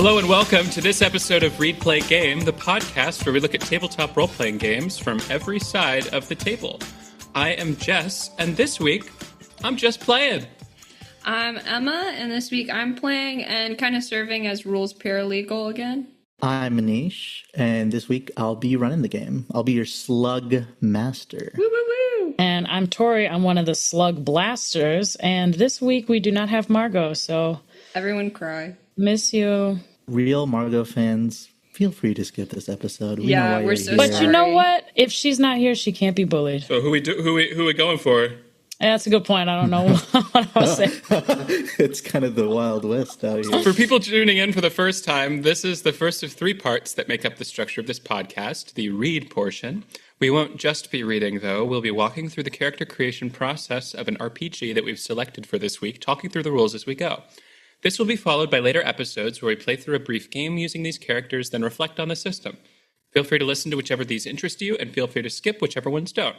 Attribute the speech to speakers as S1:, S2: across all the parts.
S1: Hello and welcome to this episode of Read Play Game, the podcast where we look at tabletop role-playing games from every side of the table. I am Jess, and this week, I'm just playing.
S2: I'm Emma, and this week I'm playing and kind of serving as rules paralegal again.
S3: I'm Manish, and this week I'll be running the game. I'll be your Slugblaster.
S2: Woo woo woo!
S4: And I'm Tori. I'm one of the Slugblasters, and this week we do not have Margot, so
S2: Everyone cry.
S4: miss you.
S3: Real Margot fans, feel free to skip this episode.
S2: Yeah,
S3: know why
S2: we're
S3: you're
S2: so
S3: here.
S4: But you know
S2: Sorry.
S4: what? If she's not here, she can't be bullied.
S1: So who we going for?
S4: Yeah, that's a good point. I don't know what I was saying.
S3: It's kind of the Wild West out here.
S1: For people tuning in for the first time, this is the first of three parts that make up the structure of this podcast, the read portion. We won't just be reading, though. We'll be walking through the character creation process of an RPG that we've selected for this week, talking through the rules as we go. This will be followed by later episodes where we play through a brief game using these characters, then reflect on the system. Feel free to listen to whichever of these interest you, and feel free to skip whichever ones don't.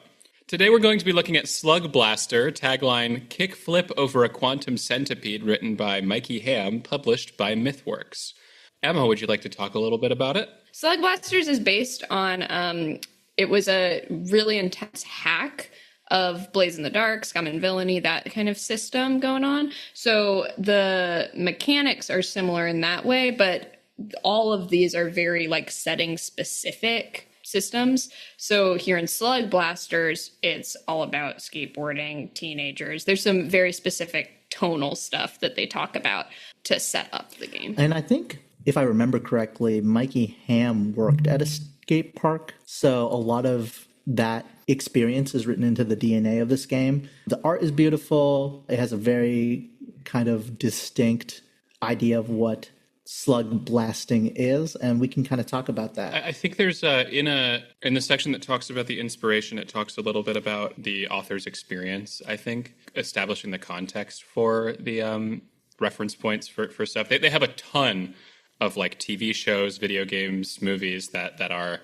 S1: Today we're going to be looking at Slugblaster, tagline Kick Flip Over a Quantum Centipede, written by Mikey Hamm, published by MythWorks. Emma, would you like to talk a little bit about it?
S2: Slugblasters is based on, it was a really intense hack of Blaze in the Dark, Scum and Villainy, that kind of system going on. So the mechanics are similar in that way, but all of these are very setting specific systems. So here in Slugblasters, it's all about skateboarding, teenagers. There's some very specific tonal stuff that they talk about to set up the game.
S3: And I think, if I remember correctly, Mikey Hamm worked at a skate park, so a lot of that experience is written into the DNA of this game. The art is beautiful. It has a very kind of distinct idea of what slug blasting is, and we can kind of talk about that.
S1: I think there's in the section that talks about the inspiration, it talks a little bit about the author's experience, I think, establishing the context for the reference points for stuff. They have a ton of TV shows, video games, movies that are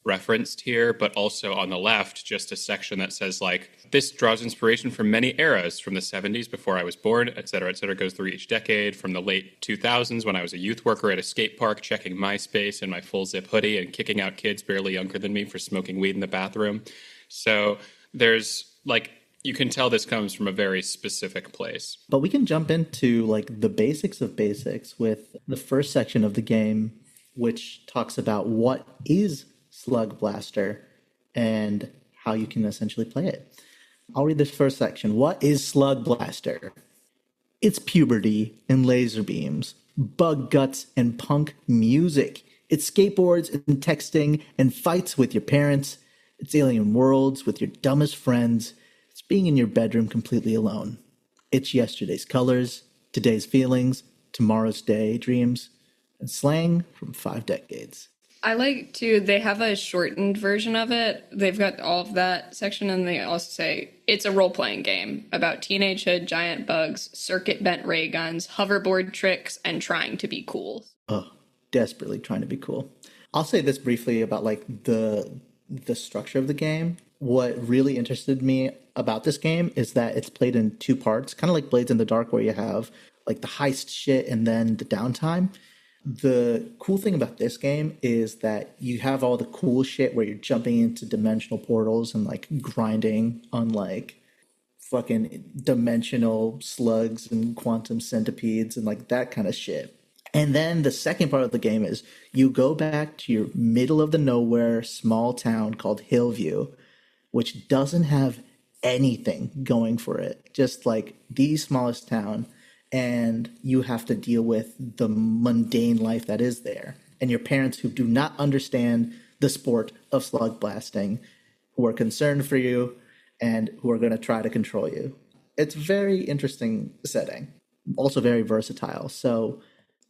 S1: referenced here, but also on the left, just a section that says this draws inspiration from many eras, from the 70s before I was born, et cetera, goes through each decade, from the late 2000s when I was a youth worker at a skate park, checking MySpace in my full zip hoodie and kicking out kids barely younger than me for smoking weed in the bathroom. So there's you can tell this comes from a very specific place.
S3: But we can jump into the basics of basics with the first section of the game, which talks about what is Slugblaster and how you can essentially play it. I'll read this first section. What is Slugblaster? It's puberty and laser beams, bug guts and punk music. It's skateboards and texting and fights with your parents. It's alien worlds with your dumbest friends. It's being in your bedroom completely alone. It's yesterday's colors, today's feelings, tomorrow's daydreams, and slang from 5 decades.
S2: I like to, they have a shortened version of it. They've got all of that section, and they also say it's a role-playing game about teenagehood, giant bugs, circuit-bent ray guns, hoverboard tricks, and trying to be cool.
S3: Oh, desperately trying to be cool. I'll say this briefly about the structure of the game. What really interested me about this game is that it's played in 2 parts, kind of like Blades in the Dark, where you have the heist shit and then the downtime. The cool thing about this game is that you have all the cool shit where you're jumping into dimensional portals and grinding on fucking dimensional slugs and quantum centipedes and that kind of shit. And then the second part of the game is you go back to your middle of the nowhere small town called Hillview, which doesn't have anything going for it. Just the smallest town. And you have to deal with the mundane life that is there. And your parents who do not understand the sport of slug blasting, who are concerned for you, and who are going to try to control you. It's a very interesting setting. Also very versatile. So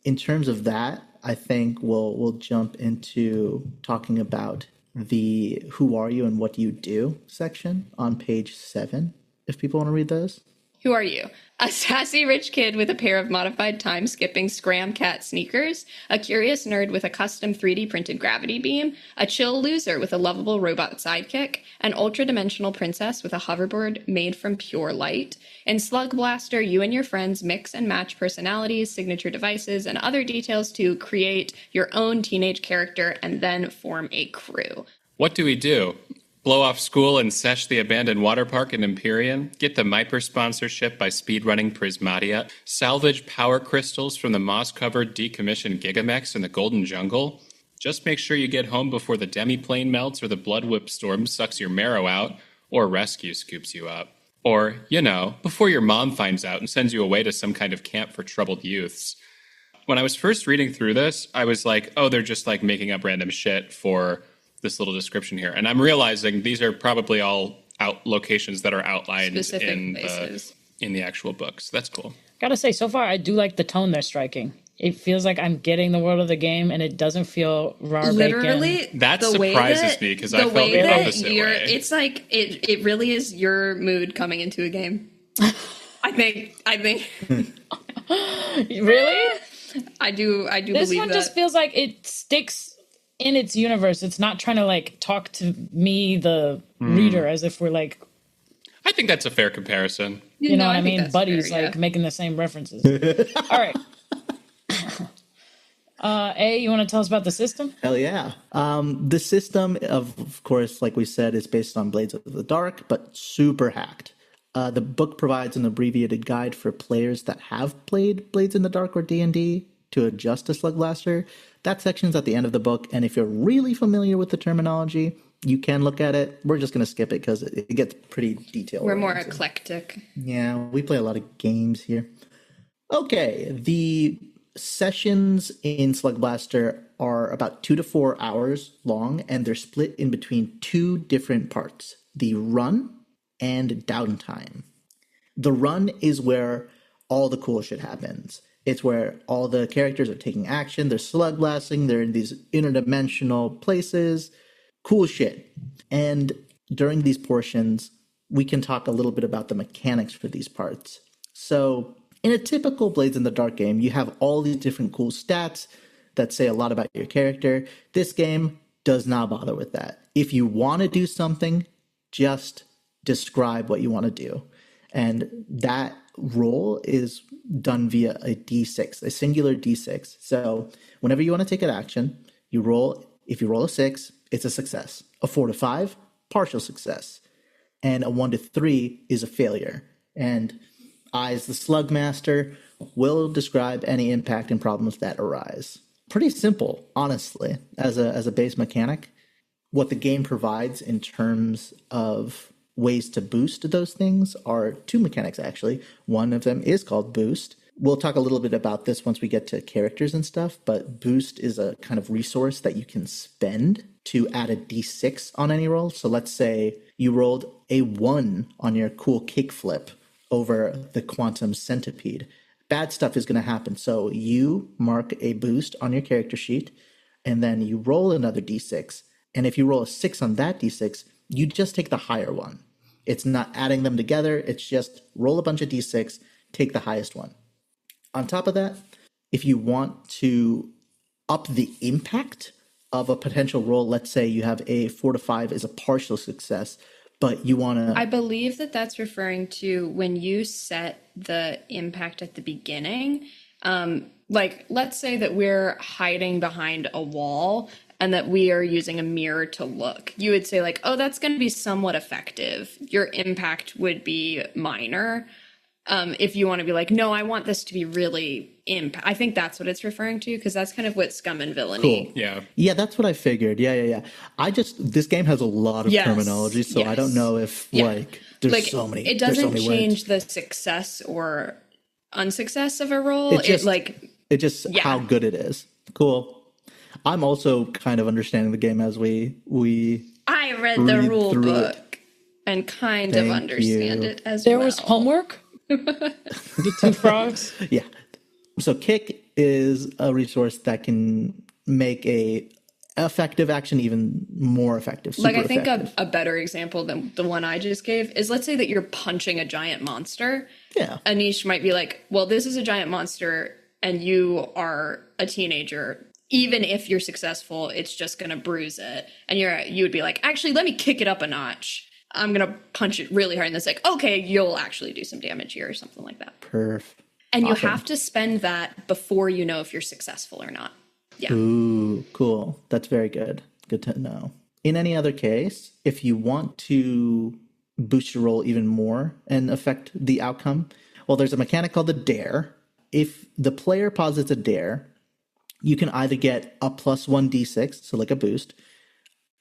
S3: in terms of that, I think we'll jump into talking about the who are you and what do you do section on page 7, if people want to read those.
S2: Who are you? A sassy rich kid with a pair of modified time-skipping Scram Cat sneakers, a curious nerd with a custom 3D printed gravity beam, a chill loser with a lovable robot sidekick, an ultra-dimensional princess with a hoverboard made from pure light. In Slugblaster, you and your friends mix and match personalities, signature devices, and other details to create your own teenage character and then form a crew.
S1: What do we do? Blow off school and sesh the abandoned water park in Empyrean? Get the Myper sponsorship by speedrunning Prismatia? Salvage power crystals from the moss-covered decommissioned Gigamex in the Golden Jungle? Just make sure you get home before the demiplane melts or the blood whip storm sucks your marrow out, or rescue scoops you up. Or, before your mom finds out and sends you away to some kind of camp for troubled youths. When I was first reading through this, I was like, oh, they're just like making up random shit for this little description here. And I'm realizing these are probably all locations that are outlined in the actual books. That's cool.
S4: Gotta say, so far, I do like the tone they're striking. It feels like I'm getting the world of the game, and it doesn't feel raw.
S2: Literally,
S1: that surprises me because I felt the opposite way.
S2: It's like it really is your mood coming into a game. I think.
S4: Really?
S2: I do
S4: this
S2: believe that.
S4: This one just feels like it sticks in its universe. It's not trying to like talk to me, the reader, as if we're like.
S1: I think that's a fair comparison.
S4: You know what I mean? Buddies fair, making the same references. All right. You want to tell us about the system?
S3: Hell yeah. The system, of course, like we said, is based on Blades of the Dark, but super hacked. The book provides an abbreviated guide for players that have played Blades in the Dark or D&D to adjust to Slugblaster. That section's at the end of the book, and if you're really familiar with the terminology, you can look at it. We're just going to skip it because it gets pretty detailed.
S2: We're more eclectic.
S3: Yeah, we play a lot of games here. Okay, the sessions in Slugblaster are about 2 to 4 hours long, and they're split in between two different parts, the run and downtime. The run is where all the cool shit happens. It's where all the characters are taking action, they're slug blasting, they're in these interdimensional places, cool shit. And during these portions, we can talk a little bit about the mechanics for these parts. So in a typical Blades in the Dark game, you have all these different cool stats that say a lot about your character. This game does not bother with that. If you want to do something, just describe what you want to do. And that roll is done via a d6, a singular d6. So whenever you want to take an action, you roll. If you roll a 6, it's a success. A 4 to 5, partial success. And a 1 to 3 is a failure. And I, as the Slugmaster, will describe any impact and problems that arise. Pretty simple, honestly, as a base mechanic. What the game provides in terms of ways to boost those things are two mechanics, actually. One of them is called Boost. We'll talk a little bit about this once we get to characters and stuff, but Boost is a kind of resource that you can spend to add a d6 on any roll. So let's say you rolled a 1 on your cool kickflip over the quantum centipede. Bad stuff is going to happen. So you mark a boost on your character sheet, and then you roll another d6. And if you roll a 6 on that d6, you just take the higher one. It's not adding them together. It's just roll a bunch of d6, take the highest one. On top of that, if you want to up the impact of a potential roll, let's say you have a 4 to 5 is a partial success, but you want to...
S2: I believe that that's referring to when you set the impact at the beginning. Like, let's say that we're hiding behind a wall and that we are using a mirror to look. You would say, like, oh, that's going to be somewhat effective. Your impact would be minor. If you want to be like, no, I want this to be really impact. I think that's what it's referring to, because that's kind of what Scum and Villainy.
S1: Cool.
S3: Yeah, that's what I figured. Yeah. This game has a lot of terminology, so I don't know if there's so many.
S2: It doesn't change
S3: words.
S2: the success or unsuccess of a roll.
S3: It just how good it is. Cool. I'm also kind of understanding the game as we
S2: I read the rule book and kind of understand it as well.
S4: There was homework? The two frogs?
S3: Yeah. So Kick is a resource that can make a effective action even more effective.
S2: Like, I think a better example than the one I just gave is, let's say that you're punching a giant monster
S3: Yeah.
S2: Anish might be like, well, this is a giant monster and you are a teenager. Even if you're successful, it's just going to bruise it. And you would be like, actually, let me kick it up a notch. I'm going to punch it really hard. And it's like, okay, you'll actually do some damage here or something like that.
S3: Perf.
S2: And
S3: Awesome.
S2: you have to spend that before you know if you're successful or not. Yeah.
S3: Ooh, cool. That's very good. Good to know. In any other case, if you want to boost your roll even more and affect the outcome, well, there's a mechanic called the dare. If the player posits a dare, you can either get a +1 d6, so like a boost.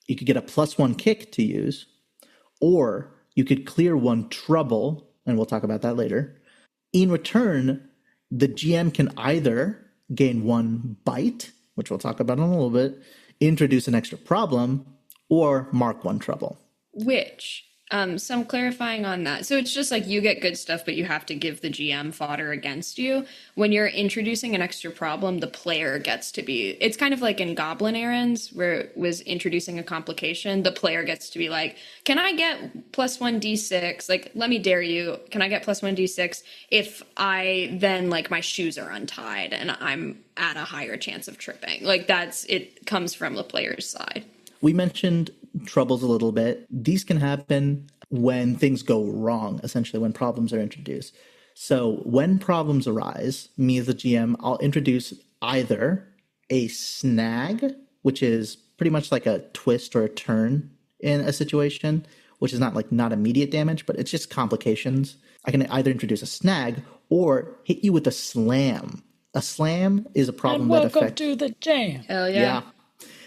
S3: You could get a +1 kick to use, or you could clear 1 trouble, and we'll talk about that later. In return, the GM can either gain 1 bite, which we'll talk about in a little bit, introduce an extra problem, or mark 1 trouble.
S2: Which, some clarifying on that. So it's just like you get good stuff, but you have to give the GM fodder against you. When you're introducing an extra problem, the player gets to be, it's kind of like in Goblin Errands where it was introducing a complication. The player gets to be like, can I get +1 d6? Like, let me dare you. Can I get +1 d6 if I then, like, my shoes are untied and I'm at a higher chance of tripping? Like, it comes from the player's side.
S3: We mentioned troubles a little bit. These can happen when things go wrong, essentially, when problems are introduced. So when problems arise, me as the GM, I'll introduce either a snag, which is pretty much like a twist or a turn in a situation, which is not immediate damage, but it's just complications. I can either introduce a snag or hit you with a slam. A slam is a problem that affects...
S4: Welcome to the jam.
S2: Hell yeah.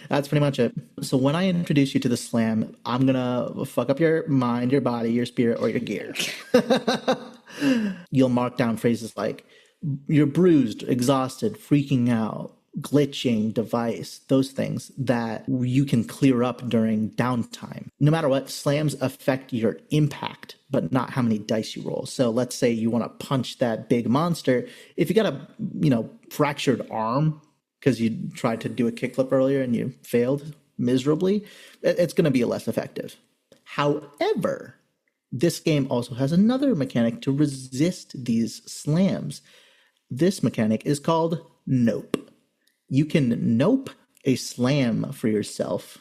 S3: That's pretty much it. So when I introduce you to the slam, I'm going to fuck up your mind, your body, your spirit, or your gear. You'll mark down phrases like, you're bruised, exhausted, freaking out, glitching, device, those things that you can clear up during downtime. No matter what, slams affect your impact, but not how many dice you roll. So let's say you want to punch that big monster. If you got a, fractured arm, because you tried to do a kickflip earlier and you failed miserably, it's going to be less effective. However, this game also has another mechanic to resist these slams. This mechanic is called nope. You can nope a slam for yourself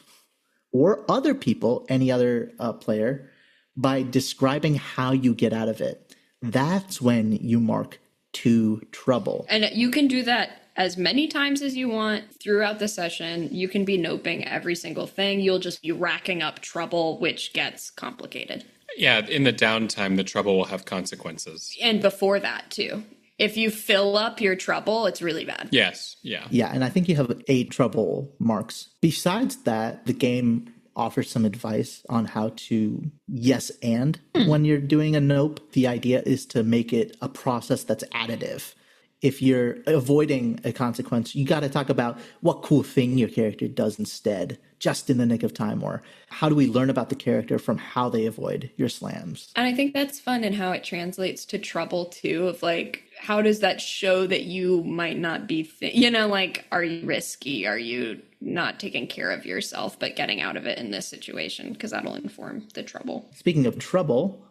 S3: or other people, any other player, by describing how you get out of it. That's when you mark 2 trouble.
S2: And you can do that as many times as you want throughout the session. You can be noping every single thing. You'll just be racking up trouble, which gets complicated.
S1: Yeah, in the downtime, the trouble will have consequences.
S2: And before that, too. If you fill up your trouble, it's really bad.
S1: Yes, yeah.
S3: Yeah, and I think you have 8 trouble marks. Besides that, the game offers some advice on how to yes and when you're doing a nope. The idea is to make it a process that's additive. If you're avoiding a consequence, you got to talk about what cool thing your character does instead, just in the nick of time, or how do we learn about the character from how they avoid your slams.
S2: And I think that's fun and how it translates to trouble, too, of like, how does that show that you might not be, are you risky? Are you not taking care of yourself, but getting out of it in this situation? Because that'll inform the trouble.
S3: Speaking of trouble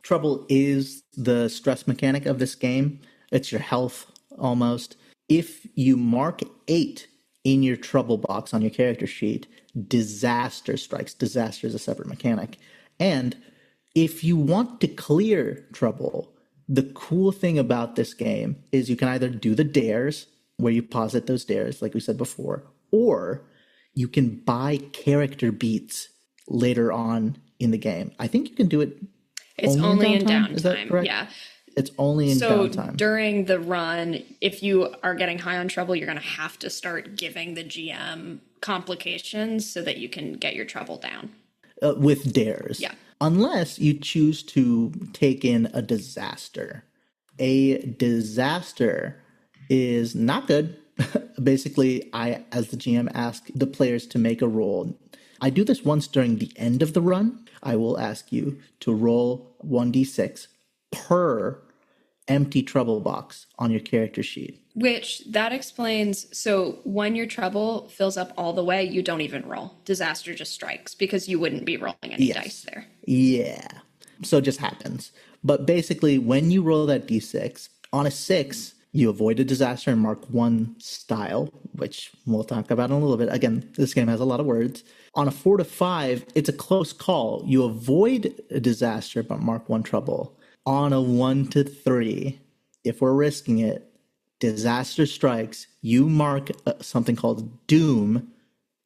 S3: is the stress mechanic of this game. It's your health. Almost. If you mark 8 in your trouble box on your character sheet, disaster strikes. Disaster is a separate mechanic. And if you want to clear trouble, the cool thing about this game is you can either do the dares, where you posit those dares, like we said before, or you can buy character beats later on in the game. I think you can do it.
S2: It's only in downtime.
S3: Is that correct?
S2: Yeah.
S3: It's only in downtime.
S2: So during the run, if you are getting high on trouble, you're going to have to start giving the GM complications so that you can get your trouble down.
S3: With dares.
S2: Yeah.
S3: Unless you choose to take in a disaster. A disaster is not good. Basically, I, as the GM, ask the players to make a roll. I do this once during the end of the run. I will ask you to roll 1d6 per empty trouble box on your character sheet.
S2: Which, that explains, so when your trouble fills up all the way, you don't even roll. Disaster just strikes because you wouldn't be rolling any dice there.
S3: Yeah. So it just happens. But basically, when you roll that d6, on a 6, you avoid a disaster and mark 1 style, which we'll talk about in a little bit. Again, this game has a lot of words. On a 4 to 5, it's a close call. You avoid a disaster but mark 1 trouble. On a 1 to 3, if we're risking it, disaster strikes, you mark something called doom,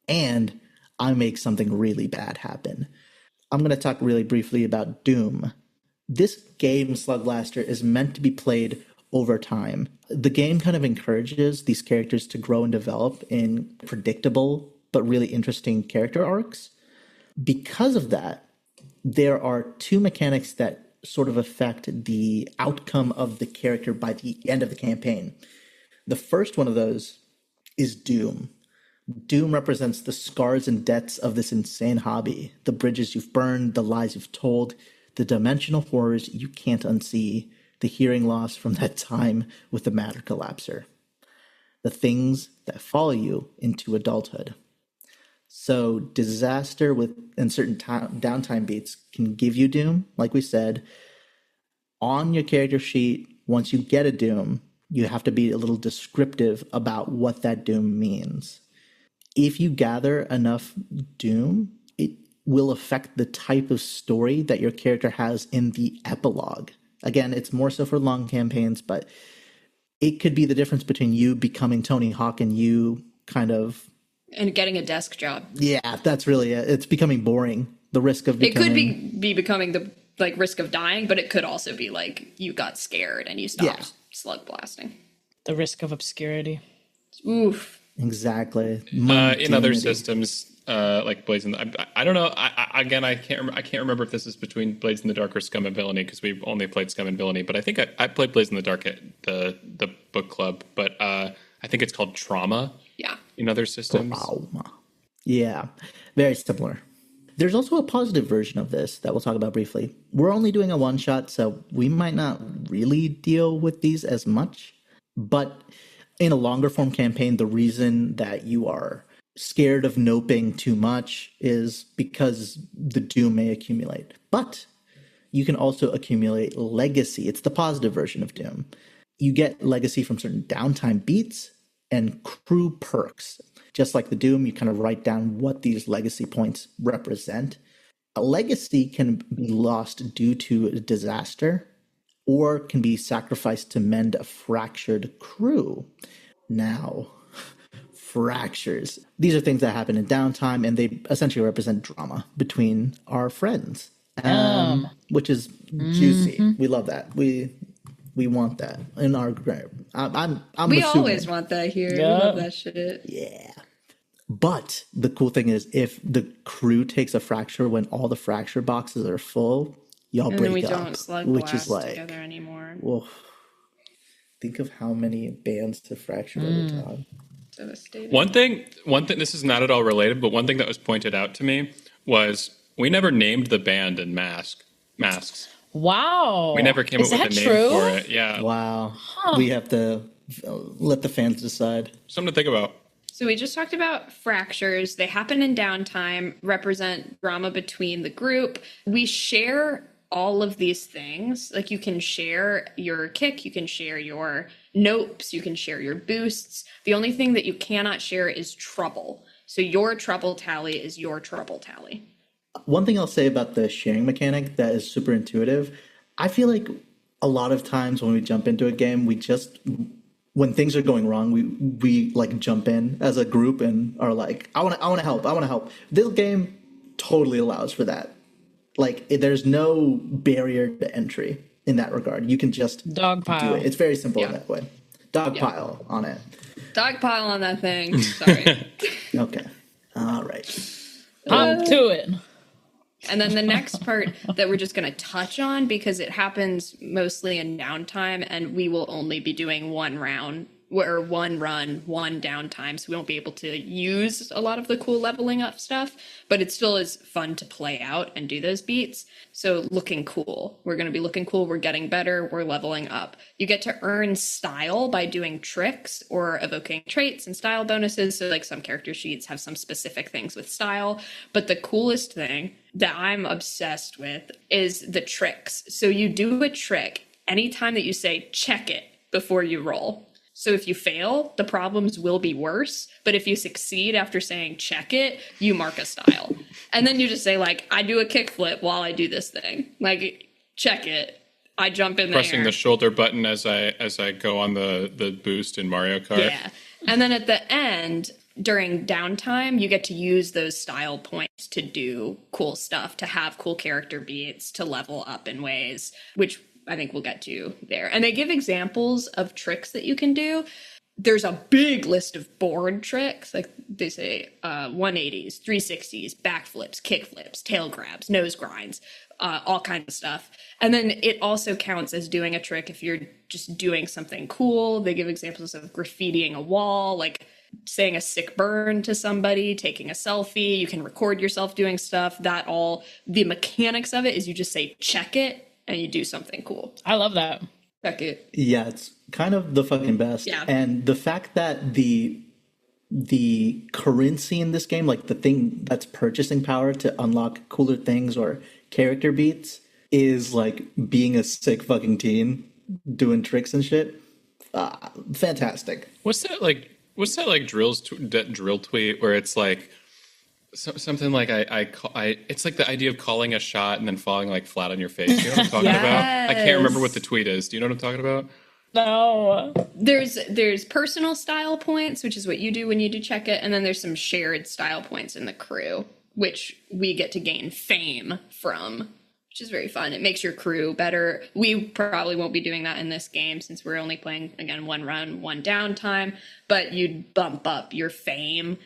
S3: and I make something really bad happen. I'm going to talk really briefly about doom. This game, Slugblaster, is meant to be played over time. The game kind of encourages these characters to grow and develop in predictable but really interesting character arcs. Because of that, there are 2 mechanics that sort of affect the outcome of the character by the end of the campaign. The first one of those is doom. Doom represents the scars and debts of this insane hobby, the bridges you've burned, the lies you've told, the dimensional horrors you can't unsee, the hearing loss from that time with the matter collapser, the things that follow you into adulthood. So disaster and certain downtime beats can give you doom, like we said. On your character sheet, once you get a doom, you have to be a little descriptive about what that doom means. If you gather enough doom, it will affect the type of story that your character has in the epilogue. Again, it's more so for long campaigns, but it could be the difference between you becoming Tony Hawk and you kind of...
S2: And getting a desk job.
S3: Yeah, that's really it. It's becoming boring. The risk of becoming...
S2: It could be becoming the risk of dying, but it could also be like you got scared and you stopped slug blasting.
S4: The risk of obscurity.
S2: Oof.
S3: Exactly.
S1: In other systems, like Blades in the... I don't know. I can't remember if this is between Blades in the Dark or Scum and Villainy, because we've only played Scum and Villainy. But I think I played Blades in the Dark at the book club. But I think it's called Trauma.
S2: Yeah.
S1: In other systems.
S3: Trauma. Yeah. Very similar. There's also a positive version of this that we'll talk about briefly. We're only doing a one-shot, so we might not really deal with these as much. But in a longer form campaign, the reason that you are scared of noping too much is because the doom may accumulate. But you can also accumulate legacy. It's the positive version of doom. You get legacy from certain downtime beats and crew perks. Just like the doom, you kind of write down what these legacy points represent. A legacy can be lost due to a disaster, or can be sacrificed to mend a fractured crew. Now, fractures. These are things that happen in downtime, and they essentially represent drama between our friends, which is juicy. We love that. We want that in our group. I'm
S2: we
S3: assuming.
S2: always want that here.
S4: Yeah.
S2: We love that shit.
S3: Yeah. But the cool thing is, if the crew takes a fracture when all the fracture boxes are full, y'all
S2: And
S3: break
S2: then we
S3: up,
S2: don't slug
S3: which
S2: blast
S3: is like,
S2: together anymore.
S3: well, think of how many bands have fractured over time.
S2: Devastating.
S1: One thing, this is not at all related, but one thing that was pointed out to me was we never named the band in Masks.
S4: Wow.
S1: We never came up with a name for it. Yeah.
S3: Wow. We have to let the fans decide.
S1: Something to think about.
S2: So we just talked about fractures. They happen in downtime, represent drama between the group. We share all of these things. Like you can share your kick, you can share your nopes, you can share your boosts. The only thing that you cannot share is trouble. So your trouble tally is your trouble tally.
S3: One thing I'll say about the sharing mechanic that is super intuitive, I feel like a lot of times when we jump into a game, we just... when things are going wrong, we like jump in as a group and are like, I want to help. This game totally allows for that. Like, there's no barrier to entry in that regard. You can just
S4: Dogpile.
S3: do it. It's very simple in that way. Dogpile on it.
S2: Dogpile on that thing. Sorry.
S3: Okay. All right.
S4: Hop to it.
S2: And then the next part that we're just going to touch on, because it happens mostly in downtime and we will only be doing one round or one run, one downtime, so we won't be able to use a lot of the cool leveling up stuff, but it still is fun to play out and do those beats. So looking cool. We're going to be looking cool. We're getting better. We're leveling up. You get to earn style by doing tricks or evoking traits and style bonuses. So like some character sheets have some specific things with style, but the coolest thing that I'm obsessed with is the tricks. So you do a trick anytime that you say check it before you roll. So if you fail, the problems will be worse. But if you succeed after saying check it, you mark a style. And then you just say, like, I do a kickflip while I do this thing. Like, check it. I jump in the
S1: Pressing
S2: air.
S1: the shoulder button as I go on the boost in Mario Kart.
S2: Yeah. And then at the end, during downtime, you get to use those style points to do cool stuff, to have cool character beats, to level up in ways, which I think we'll get to there. And they give examples of tricks that you can do. There's a big list of board tricks. Like they say 180s, 360s, backflips, kickflips, tail grabs, nose grinds, all kinds of stuff. And then it also counts as doing a trick if you're just doing something cool. They give examples of graffitiing a wall, like saying a sick burn to somebody, taking a selfie. You can record yourself doing stuff. That all, the mechanics of it is you just say check it and you do something cool.
S4: I love that.
S2: Check it.
S3: Yeah, it's kind of the fucking best.
S2: Yeah.
S3: And the fact that the currency in this game, like the thing that's purchasing power to unlock cooler things or character beats, is like being a sick fucking teen doing tricks and shit. Fantastic.
S1: What's that like drill tweet where it's like something like it's like the idea of calling a shot and then falling like flat on your face. You know what I'm talking about? I can't remember what the tweet is. Do you know what I'm talking about?
S4: No.
S2: There's personal style points, which is what you do when you do check it, and then there's some shared style points in the crew, which we get to gain fame from, which is very fun. It makes your crew better. We probably won't be doing that in this game since we're only playing, again, one run, one downtime, but you'd bump up your fame,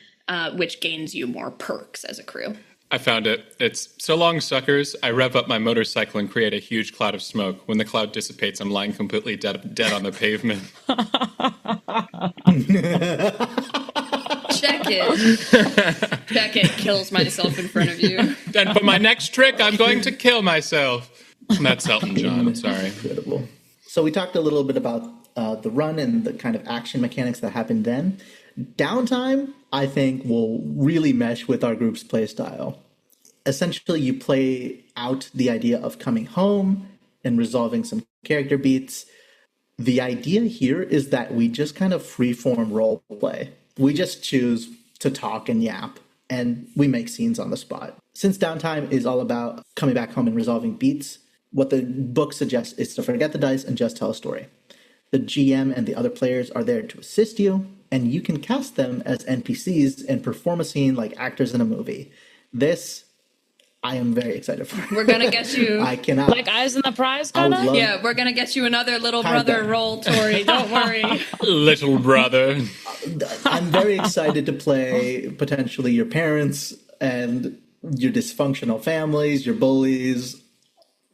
S2: which gains you more perks as a crew.
S1: I found it. It's so long, suckers. I rev up my motorcycle and create a huge cloud of smoke. When the cloud dissipates, I'm lying completely dead on the pavement.
S2: Check it. Check it. Kills myself in front of you.
S1: And for my next trick, I'm going to kill myself. That's Elton John. I'm sorry.
S3: Incredible. So we talked a little bit about the run and the kind of action mechanics that happened then. Downtime, I think, will really mesh with our group's play style. Essentially, you play out the idea of coming home and resolving some character beats. The idea here is that we just kind of freeform role play. We just choose to talk and yap, and we make scenes on the spot. Since downtime is all about coming back home and resolving beats, what the book suggests is to forget the dice and just tell a story. The GM and the other players are there to assist you, and you can cast them as NPCs and perform a scene like actors in a movie. This, I am very excited for.
S2: We're going to get you...
S3: I cannot.
S4: Like Eyes on the Prize, kind of?
S2: Yeah, we're going to get you another little
S3: Kinda.
S2: brother role, Tori. Don't worry.
S1: Little brother.
S3: I'm very excited to play potentially your parents and your dysfunctional families, your bullies,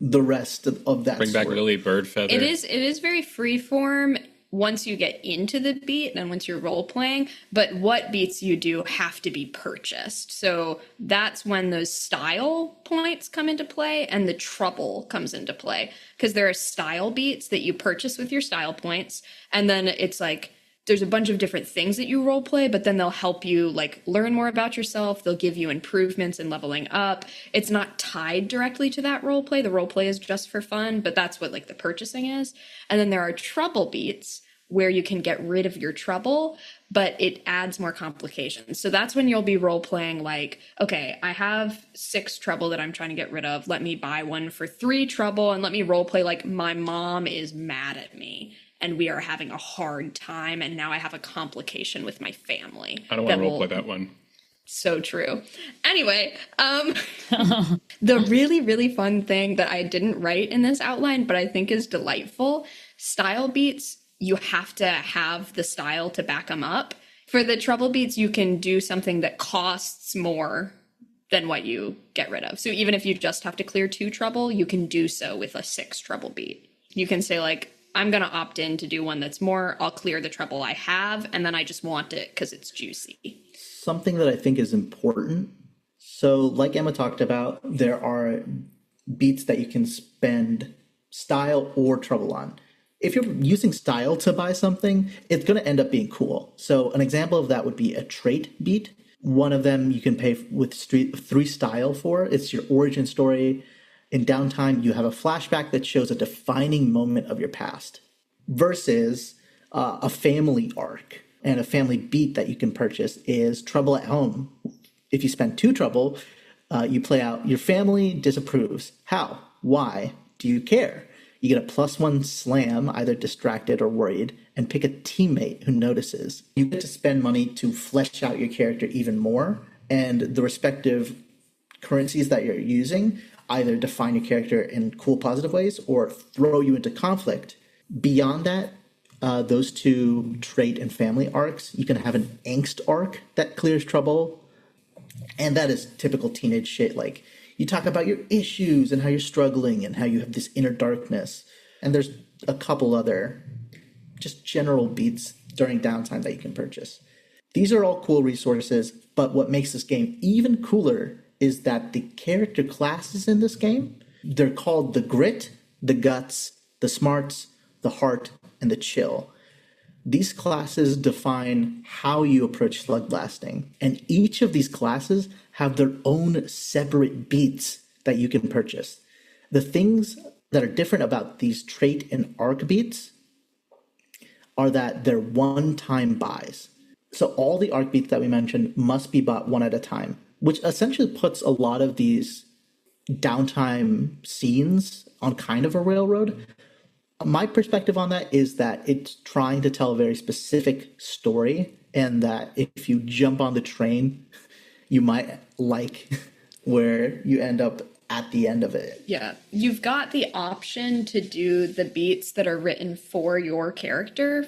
S3: the rest of that
S1: Bring back
S3: sort.
S1: Lily Birdfeather.
S2: It is very freeform once you get into the beat and once you're role playing, but what beats you do have to be purchased. So that's when those style points come into play and the trouble comes into play, because there are style beats that you purchase with your style points, and then it's like there's a bunch of different things that you role play, but then they'll help you like learn more about yourself. They'll give you improvements in leveling up. It's not tied directly to that role play. The role play is just for fun, but that's what like the purchasing is. And then there are trouble beats where you can get rid of your trouble, but it adds more complications. So that's when you'll be role playing like, okay, I have 6 trouble that I'm trying to get rid of. Let me buy one for 3 trouble, and let me role play like my mom is mad at me and we are having a hard time, and now I have a complication with my family.
S1: I don't want to roleplay that one.
S2: So true. Anyway, the really, really fun thing that I didn't write in this outline, but I think is delightful, style beats, you have to have the style to back them up. For the trouble beats, you can do something that costs more than what you get rid of. So even if you just have to clear 2 trouble, you can do so with a 6 trouble beat. You can say like, I'm going to opt in to do one that's more, I'll clear the trouble I have, and then I just want it because it's juicy.
S3: Something that I think is important. So, like Emma talked about, there are beats that you can spend style or trouble on. If you're using style to buy something, it's going to end up being cool. So an example of that would be a trait beat. One of them you can pay with 3 style for. It's your origin story. In downtime, you have a flashback that shows a defining moment of your past versus a family arc. And a family beat that you can purchase is Trouble at Home. If you spend 2 trouble, you play out your family disapproves. How? Why? Do you care? You get a +1 slam, either distracted or worried, and pick a teammate who notices. You get to spend money to flesh out your character even more, and the respective currencies that you're using either define your character in cool, positive ways or throw you into conflict. Beyond that, those 2 trait and family arcs, you can have an angst arc that clears trouble, and that is typical teenage shit, like you talk about your issues and how you're struggling and how you have this inner darkness. And there's a couple other just general beats during downtime that you can purchase. These are all cool resources, but what makes this game even cooler is that the character classes in this game, they're called the grit, the guts, the smarts, the heart, and the chill. These classes define how you approach slugblasting, and each of these classes have their own separate beats that you can purchase. The things that are different about these trait and arc beats are that they're one-time buys. So all the arc beats that we mentioned must be bought one at a time, which essentially puts a lot of these downtime scenes on kind of a railroad. My perspective on that is that it's trying to tell a very specific story, and that if you jump on the train, you might like where you end up at the end of it.
S2: Yeah. You've got the option to do the beats that are written for your character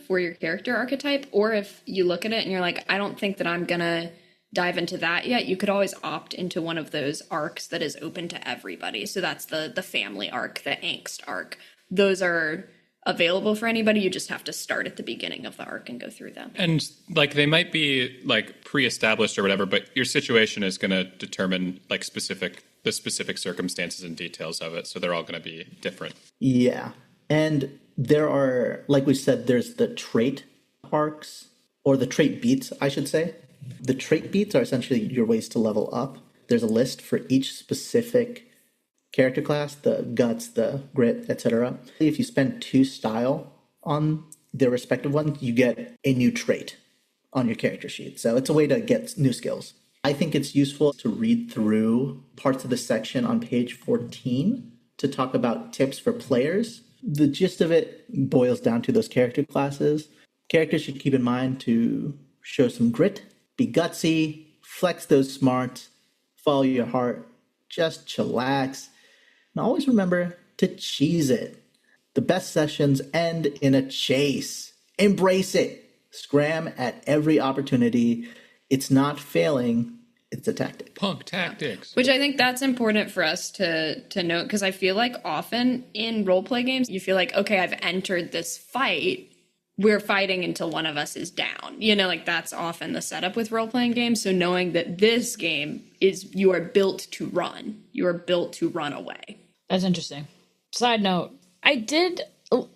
S2: archetype, or if you look at it and you're like, I don't think that I'm going to dive into that yet, you could always opt into one of those arcs that is open to everybody. So that's the family arc, the angst arc. Those are available for anybody. You just have to start at the beginning of the arc and go through them.
S1: And like they might be like pre-established or whatever, but your situation is going to determine like the specific circumstances and details of it. So they're all going to be different.
S3: Yeah. And there are, like we said, there's the trait arcs, or the trait beats, I should say. The trait beats are essentially your ways to level up. There's a list for each specific character class, the guts, the grit, etc. If you spend 2 style on their respective ones, you get a new trait on your character sheet. So it's a way to get new skills. I think it's useful to read through parts of the section on page 14 to talk about tips for players. The gist of it boils down to those character classes. Characters should keep in mind to show some grit, be gutsy, flex those smarts, follow your heart, just chillax. And always remember to cheese it. The best sessions end in a chase. Embrace it. Scram at every opportunity. It's not failing, it's a tactic.
S1: Punk tactics.
S2: Which I think that's important for us to note, because I feel like often in roleplay games, you feel like, okay, I've entered this fight. We're fighting until one of us is down. You know, like that's often the setup with role-playing games. So knowing that this game is, you are built to run. You are built to run away.
S4: That's interesting. Side note, I did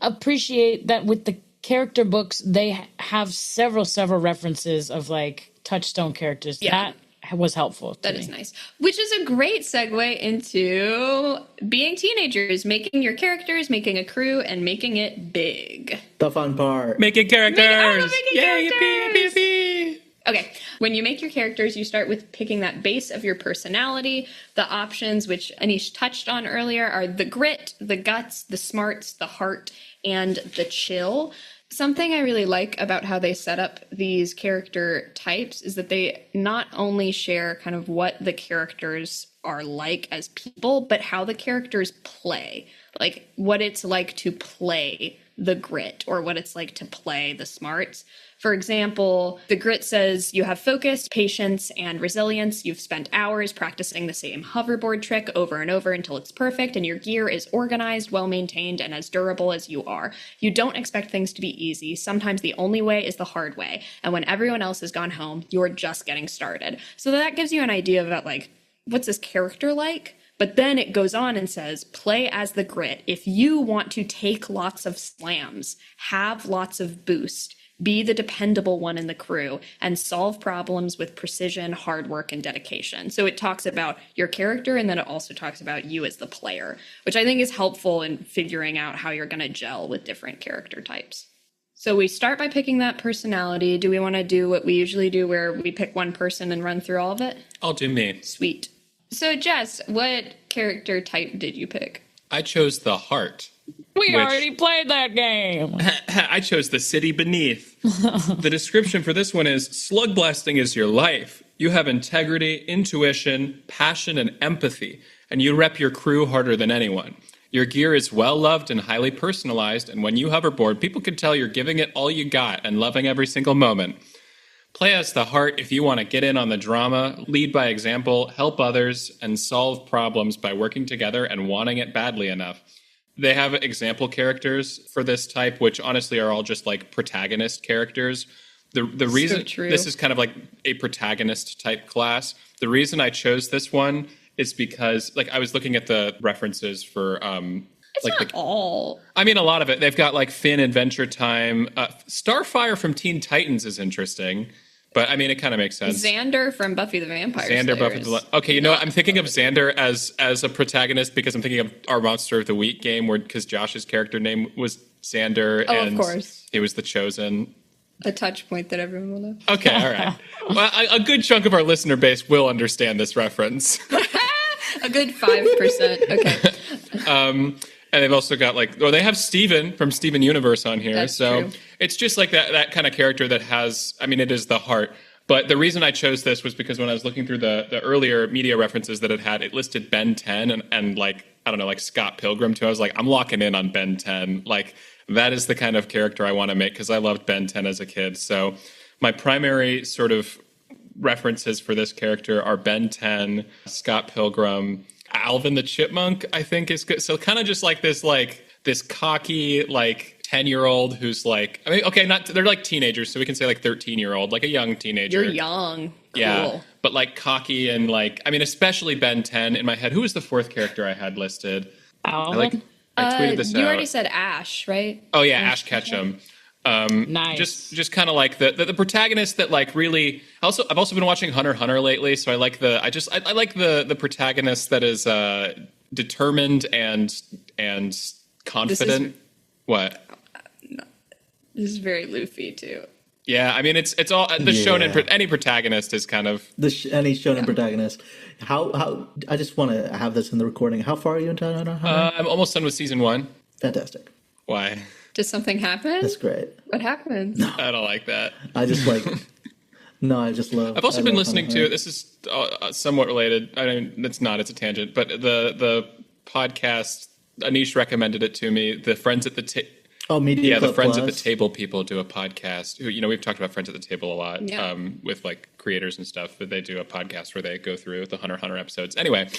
S4: appreciate that with the character books, they have several references of like touchstone characters.
S2: Yeah.
S4: That was helpful.
S2: That is nice. Which is a great segue into being teenagers, making your characters, making a crew, and making it big.
S3: The fun part.
S1: Making characters!
S2: Yay,
S1: characters! Yippee!
S2: Okay, when you make your characters, you start with picking that base of your personality. The options, which Anish touched on earlier, are the grit, the guts, the smarts, the heart, and the chill. Something I really like about how they set up these character types is that they not only share kind of what the characters are like as people, but how the characters play. Like what it's like to play the grit or what it's like to play the smarts. For example, the grit says you have focus, patience, and resilience. You've spent hours practicing the same hoverboard trick over and over until it's perfect, and your gear is organized, well-maintained, and as durable as you are. You don't expect things to be easy. Sometimes the only way is the hard way, and when everyone else has gone home, you're just getting started. So that gives you an idea about, like, what's this character like? But then it goes on and says, play as the grit. If you want to take lots of slams, have lots of boost, be the dependable one in the crew, and solve problems with precision, hard work, and dedication. So it talks about your character, and then it also talks about you as the player, which I think is helpful in figuring out how you're going to gel with different character types. So we start by picking that personality. Do we want to do what we usually do, where we pick one person and run through all of it?
S1: I'll do me.
S2: Sweet. So Jess, what character type did you pick?
S1: I chose the heart.
S4: We already played that game.
S1: I chose the city beneath. The description for this one is, Slugblasting is your life. You have integrity, intuition, passion, and empathy, and you rep your crew harder than anyone. Your gear is well-loved and highly personalized, and when you hoverboard, people can tell you're giving it all you got and loving every single moment. Play as the heart if you want to get in on the drama, lead by example, help others, and solve problems by working together and wanting it badly enough. They have example characters for this type, which honestly are all just like protagonist characters. The reason this is kind of like a protagonist type class. The reason I chose this one is because, like, I was looking at the references for
S2: It's like not all.
S1: I mean, a lot of it. They've got like Finn, Adventure Time. Starfire from Teen Titans is interesting, but I mean, it kind of makes sense.
S2: Xander from Buffy the Vampire Slayer.
S1: Okay, you know what? I'm thinking of Xander as a protagonist because I'm thinking of our Monster of the Week game, because Josh's character name was Xander, and
S2: of course,
S1: he was the chosen.
S2: A touch point that everyone will know.
S1: Okay, all right. Well, a good chunk of our listener base will understand this reference.
S2: A good 5%. Okay.
S1: And they've also got they have Steven from Steven Universe on here.
S2: That's
S1: so
S2: true.
S1: It's just like that kind of character that has, I mean, it is the heart. But the reason I chose this was because when I was looking through the earlier media references that it listed Ben 10 and like, I don't know, like Scott Pilgrim too. I was like, I'm locking in on Ben 10. Like, that is the kind of character I want to make because I loved Ben 10 as a kid. So my primary sort of references for this character are Ben 10, Scott Pilgrim, Alvin the Chipmunk, I think is good. So kind of just like this cocky, like 10-year-old who's like, I mean, okay, they're like teenagers, so we can say like 13-year-old, like a young teenager.
S2: You're young. Cool.
S1: Yeah. But like cocky and like, I mean, especially Ben 10 in my head. Who was the fourth character I had listed?
S4: Alvin?
S1: I tweeted this out.
S2: You already said Ash, right?
S1: Oh yeah, Ash Ketchum.
S4: Nice.
S1: Just kind of like the protagonist that like really. I've also been watching Hunter x Hunter lately, so I like I like the protagonist that is determined and confident. What?
S2: This is very Luffy too.
S1: Yeah, I mean it's all the shonen. Any protagonist is kind of
S3: any shonen protagonist. How I just want to have this in the recording. How far are you into Hunter x Hunter?
S1: I'm almost done with season 1.
S3: Fantastic.
S1: Why?
S2: Does something happen?
S3: That's great.
S2: What happens?
S3: No.
S1: I don't like that.
S3: I just like. No, I just love.
S1: I've also been listening to. This is somewhat related. I mean, it's not. It's a tangent. But the podcast, Anish recommended it to me. The Friends at the Table.
S3: Oh, Media Club
S1: the Friends
S3: Plus.
S1: at the Table people do a podcast. Who we've talked about Friends at the Table a lot.
S2: Yeah.
S1: With like creators and stuff. But they do a podcast where they go through the Hunter x Hunter episodes. Anyway.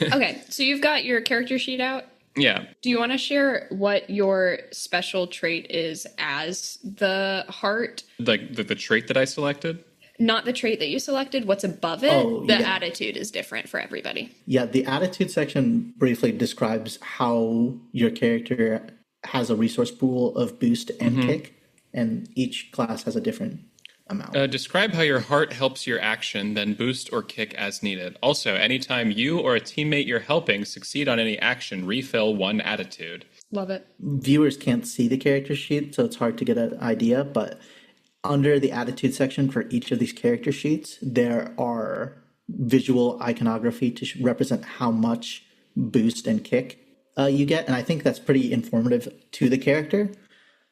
S2: Okay, so you've got your character sheet out.
S1: Yeah.
S2: Do you want to share what your special trait is as the heart?
S1: Like the trait that I selected?
S2: Not the trait that you selected. What's above it?
S3: Oh,
S2: the
S3: yeah.
S2: attitude is different for everybody.
S3: Yeah, the attitude section briefly describes how your character has a resource pool of boost and kick, and each class has a different amount.
S1: Describe how your heart helps your action, then boost or kick as needed. Also, anytime you or a teammate you're helping succeed on any action, refill 1 attitude.
S2: Love it.
S3: Viewers can't see the character sheet, so it's hard to get an idea, but under the attitude section for each of these character sheets, there are visual iconography to represent how much boost and kick you get, and I think that's pretty informative to the character.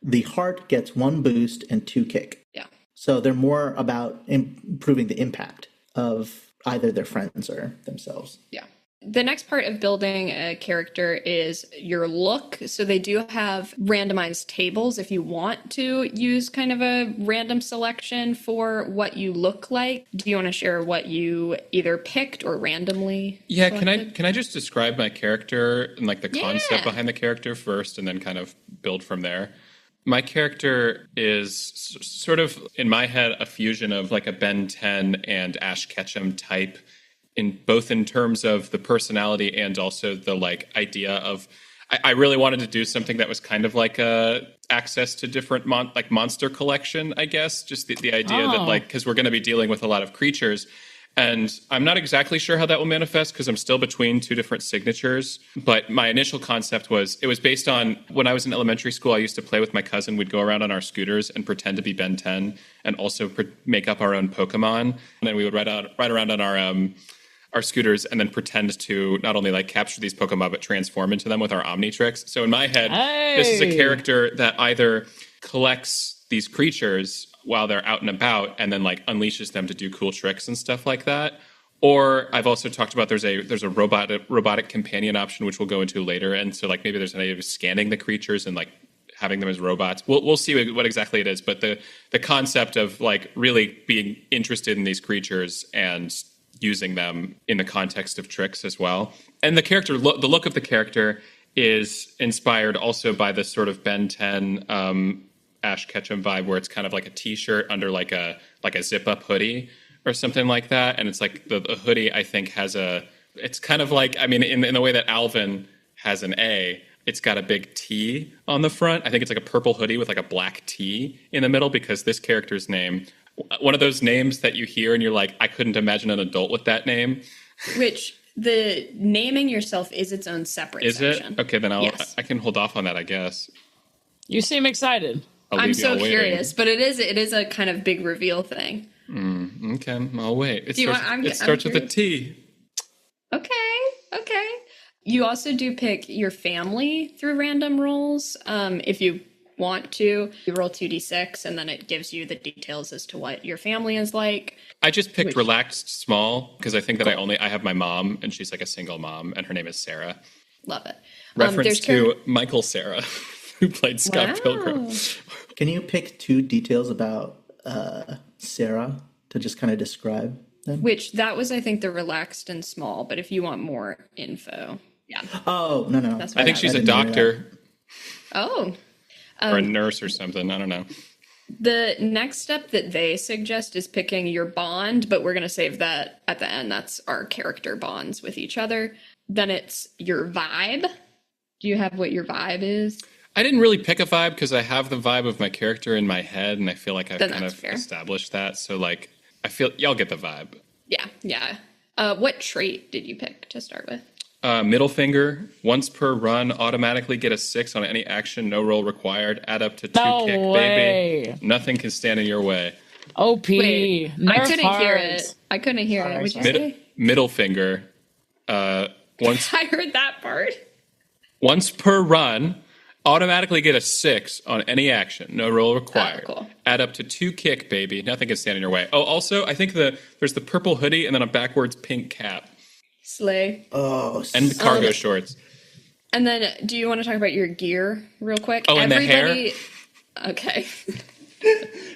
S3: The heart gets 1 boost and 2 kick.
S2: Yeah.
S3: So they're more about improving the impact of either their friends or themselves.
S2: Yeah. The next part of building a character is your look. So they do have randomized tables if you want to use kind of a random selection for what you look like. Do you want to share what you either picked or randomly selected?
S1: Can I just describe my character and like the concept behind the character first and then kind of build from there? My character is sort of, in my head, a fusion of like a Ben 10 and Ash Ketchum type, in both in terms of the personality and also the like idea of, I really wanted to do something that was kind of like a access to different monster collection, I guess. Just the idea that like, because we're going to be dealing with a lot of creatures. And I'm not exactly sure how that will manifest because I'm still between two different signatures. But my initial concept was, it was based on when I was in elementary school, I used to play with my cousin. We'd go around on our scooters and pretend to be Ben 10 and also make up our own Pokemon. And then we would ride around on our scooters and then pretend to not only like capture these Pokemon, but transform into them with our Omnitrix. So in my head, This is a character that either collects these creatures while they're out and about and then like unleashes them to do cool tricks and stuff like that. Or I've also talked about there's a robotic companion option, which we'll go into later. And so like maybe there's an idea of scanning the creatures and like having them as robots. We'll see what exactly it is. But the concept of like really being interested in these creatures and using them in the context of tricks as well. And the the look of the character is inspired also by this sort of Ben 10 Ash Ketchum vibe, where it's kind of like a t-shirt under like a zip-up hoodie or something like that. And it's like the hoodie, I think, it's kind of like, I mean, in the way that Alvin has an A, it's got a big T on the front. I think it's like a purple hoodie with like a black T in the middle, because this character's name, one of those names that you hear and you're like, I couldn't imagine an adult with that name.
S2: Which the naming yourself is its own separate section.
S1: It? Okay, then I can hold off on that, I guess.
S4: You seem excited.
S2: I'm so curious, but it is a kind of big reveal thing.
S1: Okay, I'll wait. It starts with a T.
S2: Okay. You also do pick your family through random rolls. If you want to, you roll 2d6, and then it gives you the details as to what your family is like.
S1: I just picked relaxed small because I think that I have my mom, and she's like a single mom, and her name is Sarah.
S2: Love it.
S1: Reference to Michael Cera, who played Scott Pilgrim.
S3: Can you pick two details about Sarah to just kind of describe them?
S2: Which that was, I think, the relaxed and small. But if you want more info, yeah.
S3: Oh no!
S1: I think she's a doctor.
S2: Oh.
S1: Or a nurse or something. I don't know.
S2: The next step that they suggest is picking your bond, but we're going to save that at the end. That's our character bonds with each other. Then it's your vibe. Do you have what your vibe is?
S1: I didn't really pick a vibe because I have the vibe of my character in my head, and I feel like I've kind of established that. So, like, I feel y'all get the vibe.
S2: Yeah. What trait did you pick to start with?
S1: Middle finger. Once per run, automatically get a 6 on any action. No roll required. Add up to 2 kick, baby. Nothing can stand in your way.
S4: OP.
S2: Wait, I couldn't hear it. What'd you say?
S1: Middle finger. Once
S2: I heard that part.
S1: Once per run, automatically get a 6 on any action. No roll required.
S2: Oh, cool.
S1: Add up to 2 kick, baby. Nothing can stand in your way. Oh, also, I think there's the purple hoodie and then a backwards pink cap.
S2: Slay.
S3: Oh,
S1: and the cargo shorts.
S2: And then, do you want to talk about your gear real quick?
S1: Oh, and the hair?
S2: Okay.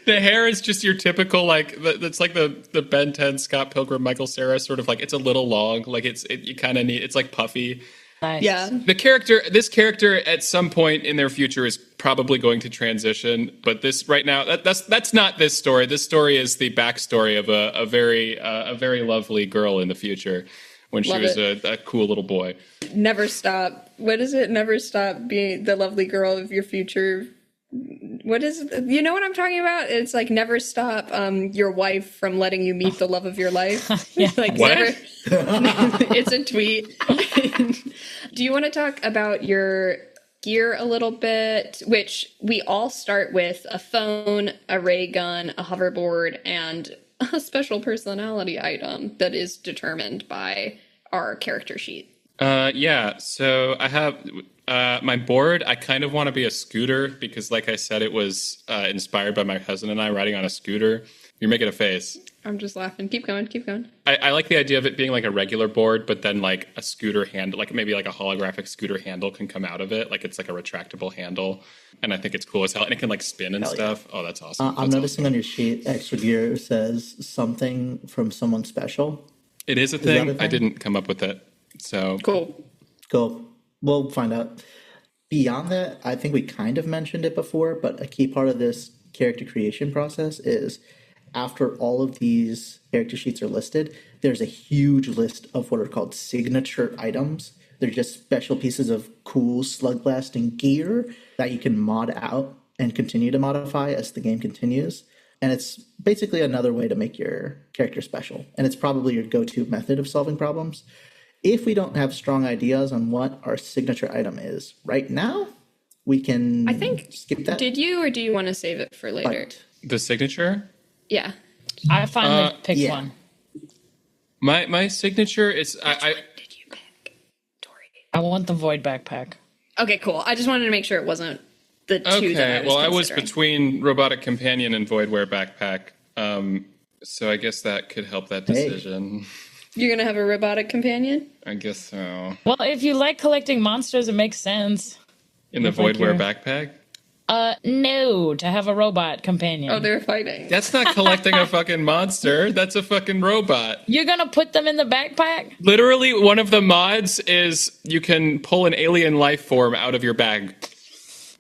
S1: The hair is just your typical, like, that's like the Ben 10 Scott Pilgrim Michael Cera sort of like, it's a little long. Like, you kind of need, it's like puffy.
S4: Nice.
S2: Yeah.
S1: This character at some point in their future is probably going to transition, but this right now, that's not this story. This story is the backstory of a very lovely girl in the future. When she was a cool little boy.
S2: Never stop. What is it? Never stop being the lovely girl of your future. What is it? You know what I'm talking about? It's like never stop your wife from letting you meet the love of your life. Like
S1: what?
S2: It's a tweet. Do you want to talk about your gear a little bit? Which we all start with a phone, a ray gun, a hoverboard, and a special personality item that is determined by our character sheet.
S1: Yeah, so I have my board. I kind of want to be a scooter because, like I said, it was inspired by my cousin and I riding on a scooter. You're making a face.
S2: I'm just laughing. Keep going. Keep going.
S1: I like the idea of it being like a regular board, but then like a scooter handle, like maybe like a holographic scooter handle can come out of it. Like it's like a retractable handle. And I think it's cool as hell. And it can like spin and stuff. Oh, that's awesome.
S3: I'm noticing on your sheet, extra gear says something from someone special.
S1: It is a thing. I didn't come up with it. So
S3: Cool. We'll find out. Beyond that, I think we kind of mentioned it before, but a key part of this character creation process is after all of these character sheets are listed, there's a huge list of what are called signature items. They're just special pieces of cool slug blasting gear that you can mod out and continue to modify as the game continues. And it's basically another way to make your character special. And it's probably your go-to method of solving problems. If we don't have strong ideas on what our signature item is right now, we can skip that.
S2: Did you, or do you want to save it for later?
S1: The signature?
S2: Yeah.
S4: I finally picked one.
S1: My signature is
S2: Which one did you pick, Tori?
S4: I want the void backpack.
S2: Okay, cool. I just wanted to make sure it wasn't the two that I was
S1: I was
S2: considering.
S1: between robotic companion and voidware backpack. So I guess that could help that decision.
S2: You're going to have a robotic companion?
S1: I guess so.
S4: Well, if you like collecting monsters, it makes sense.
S1: In the voidware backpack?
S4: No, to have a robot companion.
S2: Oh, they're fighting.
S1: That's not collecting a fucking monster. That's a fucking robot.
S4: You're gonna put them in the backpack?
S1: Literally, one of the mods is you can pull an alien life form out of your bag.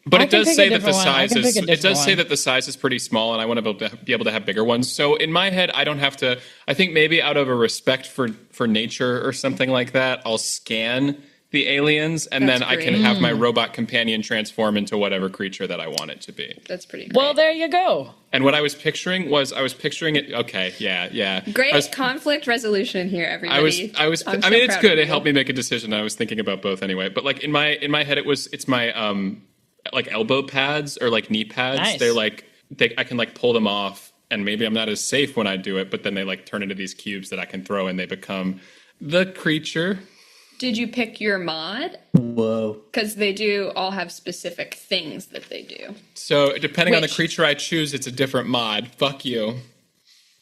S1: But it does say that the size is. It does say that the size is pretty small, and I want to be able to have bigger ones. So in my head, I don't have to. I think maybe out of a respect for nature or something like that, I'll scan the aliens, and then I can have my robot companion transform into whatever creature that I want it to be.
S2: That's pretty great.
S4: Well, there you go.
S1: And what I was picturing it. Okay, yeah.
S2: Great conflict resolution here, everybody.
S1: I mean, it's good. It helped me make a decision. I was thinking about both anyway. But like in my head, it's my like elbow pads or like knee pads.
S4: Nice.
S1: They're like I can like pull them off, and maybe I'm not as safe when I do it. But then they like turn into these cubes that I can throw, and they become the creature.
S2: Did you pick your mod?
S3: Whoa.
S2: Because they do all have specific things that they do.
S1: So depending on the creature I choose, it's a different mod. Fuck you.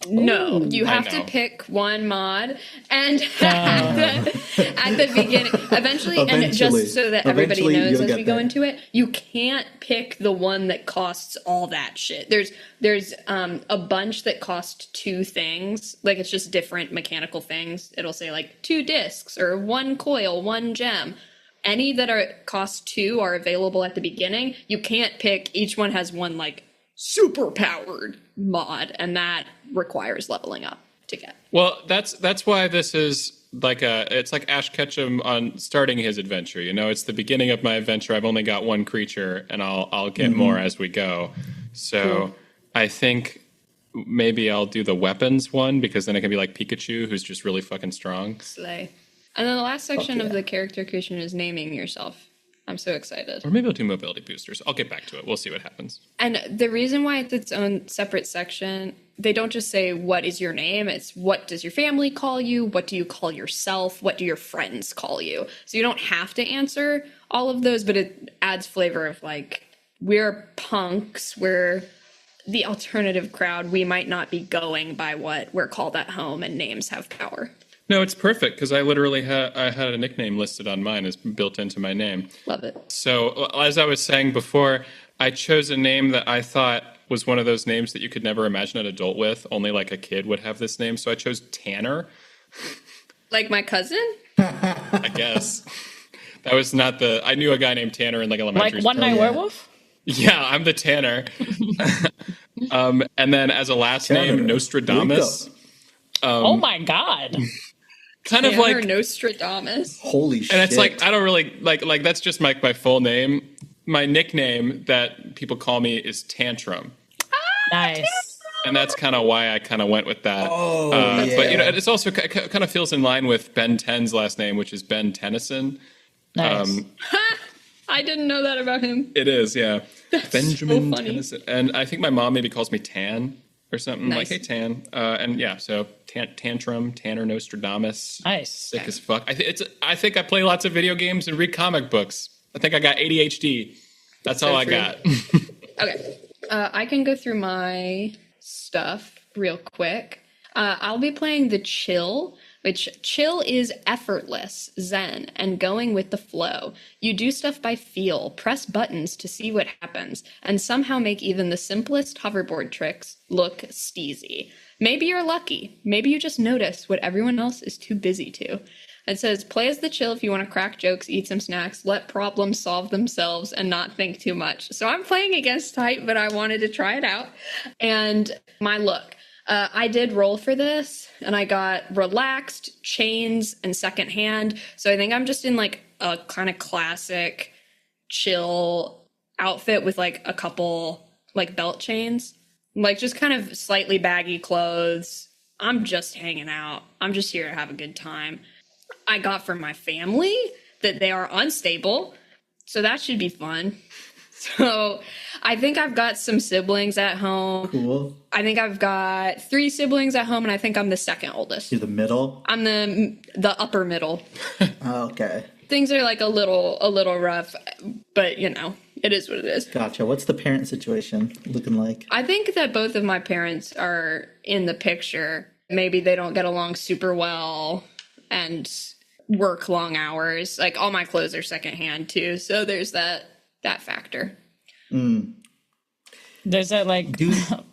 S2: No, you have to pick one mod, and at the beginning, eventually, and just so that everybody knows as we go into it, you can't pick the one that costs all that shit. There's a bunch that cost 2 things, like it's just different mechanical things. It'll say like 2 discs or 1 coil, 1 gem. Any that cost 2 are available at the beginning. You can't pick. Each one has one like super powered mod, and that requires leveling up to get.
S1: Well, that's why this is like it's like Ash Ketchum on starting his adventure. You know, it's the beginning of my adventure. I've only got one creature, and I'll get more as we go. So I think maybe I'll do the weapons one, because then it can be like Pikachu, who's just really fucking strong.
S2: Slay. And then the last section of the character creation is naming yourself. I'm so excited.
S1: Or maybe I'll do mobility boosters. I'll get back to it. We'll see what happens.
S2: And the reason why it's its own separate section, they don't just say, what is your name? It's what does your family call you? What do you call yourself? What do your friends call you? So you don't have to answer all of those, but it adds flavor of like, we're punks. We're the alternative crowd. We might not be going by what we're called at home, and names have power.
S1: No, it's perfect, because I literally had a nickname listed on mine as built into my name.
S2: Love it.
S1: So as I was saying before, I chose a name that I thought was one of those names that you could never imagine an adult with. Only like a kid would have this name. So I chose Tanner.
S2: Like my cousin?
S1: I guess. That was not I knew a guy named Tanner in like elementary school.
S4: Like One Night Werewolf?
S1: Yeah, I'm the Tanner. And then as a last name, Nostradamus.
S4: Oh my God.
S1: Kind of like
S2: Nostradamus.
S3: Holy shit.
S1: And it's like, I don't really like that's just my full name. My nickname that people call me is Tantrum.
S4: Nice.
S1: And that's kind of why I kind of went with that.
S3: Oh, yeah.
S1: But, you know, it's also kind of feels in line with Ben 10's last name, which is Ben Tennyson.
S4: Nice.
S2: I didn't know that about him.
S1: It is, yeah.
S2: That's
S1: Benjamin
S2: so funny.
S1: Tennyson. And I think my mom maybe calls me Tan or something.
S2: Nice.
S1: Like, hey, Tan. And yeah, so Tantrum, Tanner Nostradamus.
S4: Nice.
S1: Sick as fuck. I think I play lots of video games and read comic books. I think I got ADHD. That's all I got.
S2: Okay. I can go through my stuff real quick. I'll be playing the chill, which chill is effortless, zen, and going with the flow. You do stuff by feel, press buttons to see what happens, and somehow make even the simplest hoverboard tricks look steezy. Maybe you're lucky. Maybe you just notice what everyone else is too busy to. It says, play as the chill if you want to crack jokes, eat some snacks, let problems solve themselves, and not think too much. So I'm playing against type, but I wanted to try it out. And my look. I did roll for this, and I got relaxed, chains, and second hand. So I think I'm just in like a kind of classic chill outfit with like a couple like belt chains. Like just kind of slightly baggy clothes. I'm just hanging out. I'm just here to have a good time. I got from my family that they are unstable, so that should be fun. So I think I've got some siblings at home.
S3: Cool.
S2: I think I've got 3 siblings at home, and I think I'm the second oldest.
S3: You're the middle?
S2: I'm the upper middle.
S3: Okay.
S2: Things are like a little rough, but you know, it is what it is.
S3: Gotcha. What's the parent situation looking like?
S2: I think that both of my parents are in the picture. Maybe they don't get along super well and work long hours. Like all my clothes are secondhand too, so there's that factor.
S4: There's that like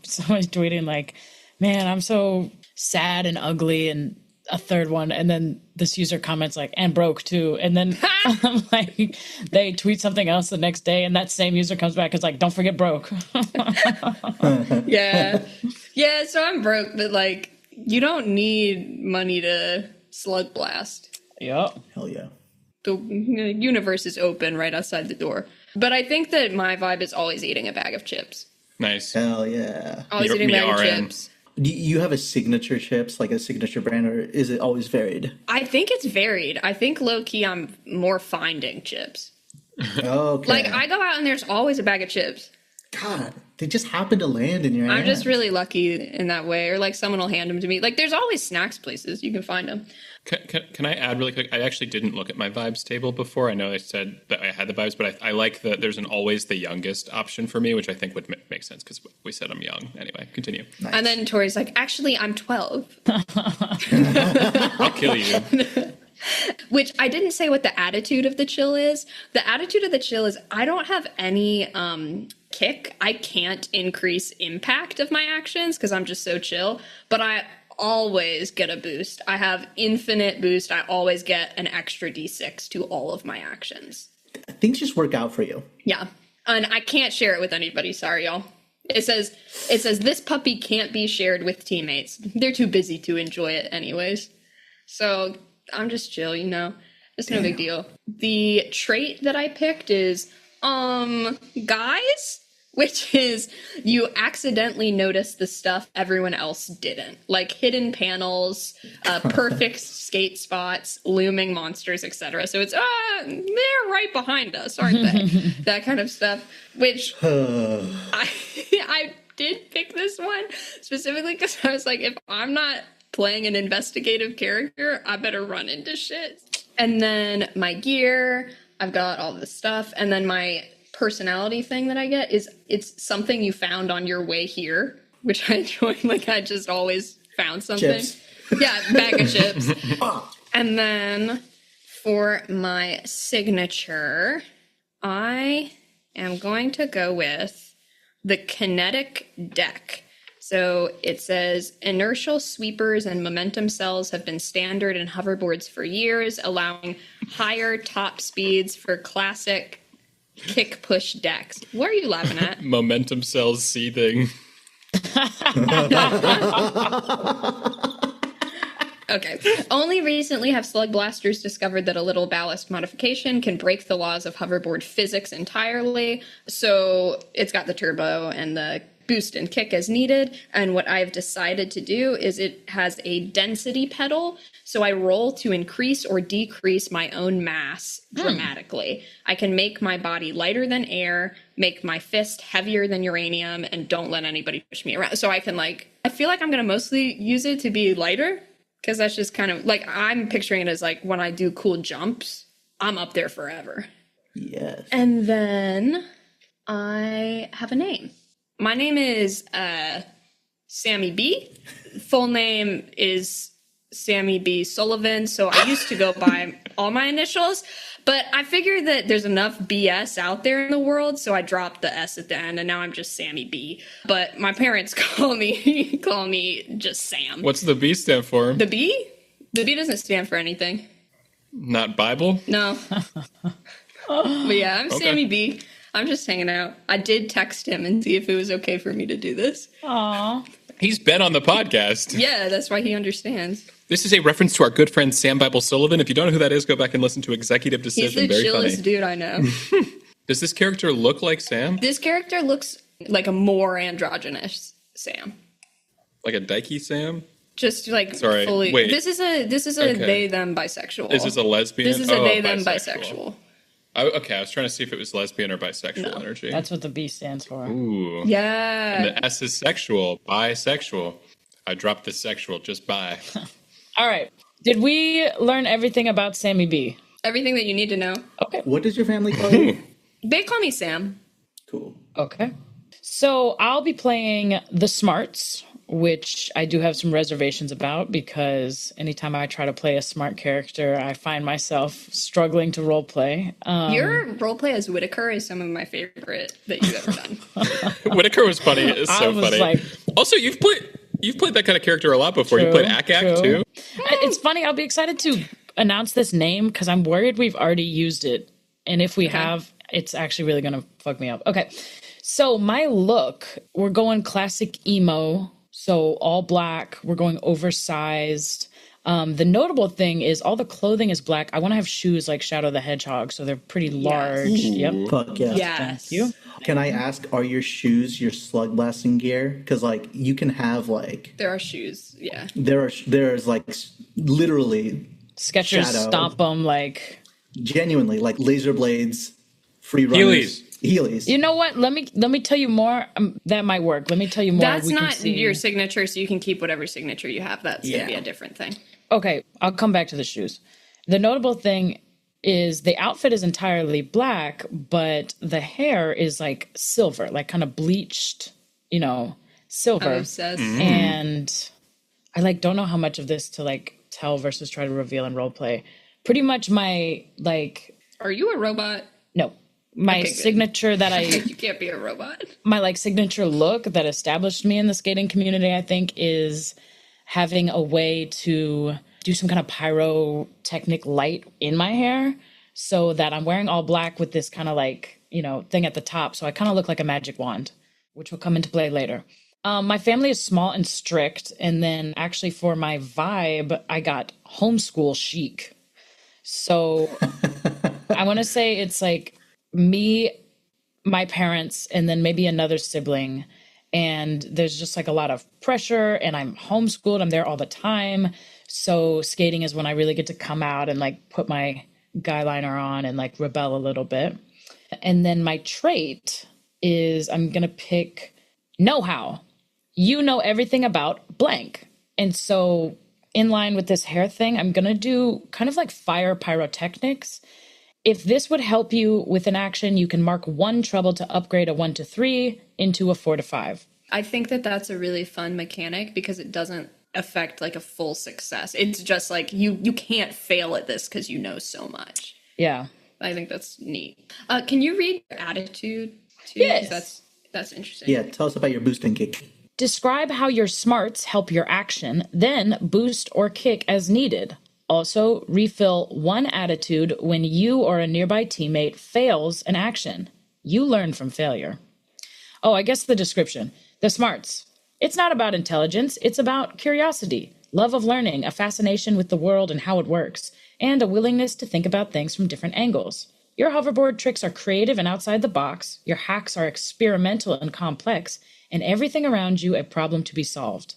S4: someone's tweeting like, man, I'm so sad and ugly, and a third one, and then this user comments like, and broke too, and then like they tweet something else the next day, and that same user comes back and is like, don't forget broke.
S2: Yeah. So I'm broke, but like you don't need money to Slugblaster.
S4: Yep.
S3: Hell yeah.
S2: The universe is open right outside the door. But I think that my vibe is always eating a bag of chips.
S1: Nice.
S3: Hell yeah.
S2: Always eating a bag of chips.
S3: Do you have a signature chips, like a signature brand, or is it always varied?
S2: I think it's varied. I think low-key I'm more finding chips.
S3: Okay.
S2: Like, I go out and there's always a bag of chips.
S3: God, they just happen to land in your hand.
S2: I'm just really lucky in that way. Or, like, someone will hand them to me. Like, there's always snacks places. You can find them.
S1: Can I add really quick? I actually didn't look at my vibes table before. I know I said that I had the vibes, but I like that there's an always the youngest option for me, which I think would make sense because we said I'm young. Anyway, continue.
S3: Nice.
S2: And then Tori's like, actually, I'm 12.
S1: I'll kill you.
S2: Which I didn't say what the attitude of the chill is. The attitude of the chill is I don't have any kick. I can't increase impact of my actions because I'm just so chill. But I always get a boost. I have infinite boost. I always get an extra D6 to all of my actions.
S3: Things just work out for you.
S2: Yeah. And I can't share it with anybody. Sorry, y'all. It says this puppy can't be shared with teammates. They're too busy to enjoy it anyways. So I'm just chill, you know. It's no big deal. The trait that I picked is guys, which is you accidentally notice the stuff everyone else didn't. Like hidden panels, perfect skate spots, looming monsters, etc. So it's, they're right behind us, aren't they? That kind of stuff, which I did pick this one specifically because I was like, if I'm not playing an investigative character, I better run into shit. And then my gear, I've got all this stuff. And then my personality thing that I get is it's something you found on your way here, which I enjoy. Like I just always found something.
S3: Chips.
S2: Yeah, bag of chips. And then for my signature, I am going to go with the kinetic deck. So it says, inertial sweepers and momentum cells have been standard in hoverboards for years, allowing higher top speeds for classic kick-push decks. What are you laughing at?
S1: Momentum cells seething.
S2: Okay. Only recently have Slugblasters discovered that a little ballast modification can break the laws of hoverboard physics entirely. So it's got the turbo and the boost and kick as needed. And what I've decided to do is it has a density pedal. So I roll to increase or decrease my own mass dramatically. I can make my body lighter than air, make my fist heavier than uranium, and don't let anybody push me around. So I can I feel like I'm going to mostly use it to be lighter because that's just kind of like, I'm picturing it as like when I do cool jumps, I'm up there forever.
S3: Yes.
S2: And then I have a name. My name is Sammy B. Full name is Sammy B. Sullivan, so I used to go by all my initials, but I figured that there's enough BS out there in the world, so I dropped the S at the end, and now I'm just Sammy B. But my parents call me just Sam.
S1: What's the B stand for?
S2: The B? The B doesn't stand for anything.
S1: Not Bible?
S2: No. But yeah, I'm
S1: Okay.
S2: Sammy B. I'm just hanging out. I did text him and see if it was okay for me to do this.
S4: Aw.
S1: He's been on the podcast.
S2: Yeah, that's why he understands.
S1: This is a reference to our good friend Sam Bible Sullivan. If you don't know who that is, go back and listen to Executive
S2: He's
S1: Decision.
S2: the
S1: Very
S2: chillest
S1: funny.
S2: dude I know.
S1: Does this character look like Sam?
S2: This character looks like a more androgynous Sam.
S1: Like a dykey Sam?
S2: Just like
S1: Sorry,
S2: fully.
S1: wait.
S2: This is a
S1: Okay.
S2: they them bisexual.
S1: Is this a lesbian?
S2: This is a
S1: Oh,
S2: they them bisexual.
S1: Okay, I was trying to see if it was lesbian or bisexual
S2: No.
S1: energy.
S4: That's what the B stands for.
S1: Ooh.
S2: Yeah.
S1: And the S is sexual, bisexual. I dropped the sexual, just bi.
S4: All right. Did we learn everything about Sammy B?
S2: Everything that you need to know.
S4: Okay.
S3: What does your family call you?
S2: They call me Sam.
S3: Cool.
S4: Okay. So I'll be playing the Smarts, which I do have some reservations about because anytime I try to play a smart character, I find myself struggling to role play.
S2: Your roleplay as Whitaker is some of my favorite that you've ever done.
S1: Whitaker was funny. It's
S4: I
S1: so
S4: was
S1: funny.
S4: like-
S1: Also, you've played that kind of character a lot before. You
S4: True,
S1: played Ak
S4: true.
S1: too.
S4: It's funny. I'll be excited to announce this name because I'm worried we've already used it. And if we have, it's actually really going to fuck me up. Okay. So my look, we're going classic emo. So all black. We're going oversized. The notable thing is all the clothing is black. I want to have shoes like Shadow the Hedgehog. So they're pretty large. Yep.
S3: Fuck yeah.
S2: Yes.
S4: Thank you.
S3: Can I ask, are your shoes your slug blasting gear? Because like you can have like
S2: There are shoes. Yeah.
S3: there's like literally
S4: Skechers
S3: Shadow.
S4: stomp them like.
S3: genuinely like laser blades, free runners, Heelys.
S4: You know what? Let me tell you more. That might work. Let me tell you more.
S2: That's
S4: We can
S2: not
S4: see.
S2: your signature, so you can keep whatever signature you have. That's going to be a different thing.
S4: Okay, I'll come back to the shoes. The notable thing is the outfit is entirely black, but the hair is like silver, like kind of bleached, silver.
S2: Obsessed.
S4: And I like don't know how much of this to like tell versus try to reveal in roleplay. Pretty much my like
S2: Are you a robot?
S4: no. My
S2: Okay, good.
S4: signature that I
S2: You can't be a robot.
S4: my like signature look that established me in the skating community, I think, is having a way to do some kind of pyrotechnic light in my hair so that I'm wearing all black with this kind of like, thing at the top. So I kind of look like a magic wand, which will come into play later. My family is small and strict. And then actually for my vibe, I got homeschool chic. So I want to say it's like me, my parents, and then maybe another sibling. And there's just like a lot of pressure and I'm homeschooled. I'm there all the time. So skating is when I really get to come out and like put my guy liner on and like rebel a little bit. And then my trait is I'm going to pick know-how. You know everything about blank. And so in line with this hair thing, I'm going to do kind of like fire pyrotechnics. If this would help you with an action, you can mark 1 trouble to upgrade a 1 to 3 into a 4 to 5.
S2: I think that that's a really fun mechanic because it doesn't affect like a full success. It's just like you can't fail at this because you know so much.
S4: Yeah.
S2: I think that's neat. Can you read your attitude too?
S4: Yes.
S2: 'Cause that's interesting.
S3: Yeah, tell us about your boosting kick.
S4: Describe how your smarts help your action, then boost or kick as needed. Also, refill 1 attitude when you or a nearby teammate fails an action. You learn from failure. Oh, I guess the description. The smarts. It's not about intelligence. It's about curiosity, love of learning, a fascination with the world and how it works, and a willingness to think about things from different angles. Your hoverboard tricks are creative and outside the box. Your hacks are experimental and complex, and everything around you a problem to be solved.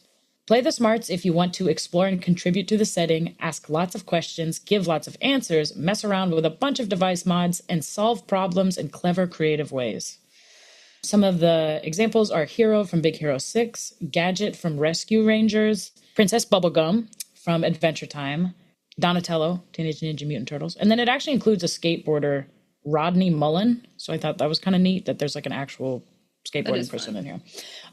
S4: Play the smarts if you want to explore and contribute to the setting, ask lots of questions, give lots of answers, mess around with a bunch of device mods, and solve problems in clever, creative ways. Some of the examples are Hero from Big Hero 6, Gadget from Rescue Rangers, Princess Bubblegum from Adventure Time, Donatello, Teenage Ninja Mutant Turtles, and then it actually includes a skateboarder, Rodney Mullen. So I thought that was kind of neat that there's like an actual skateboarding person in here.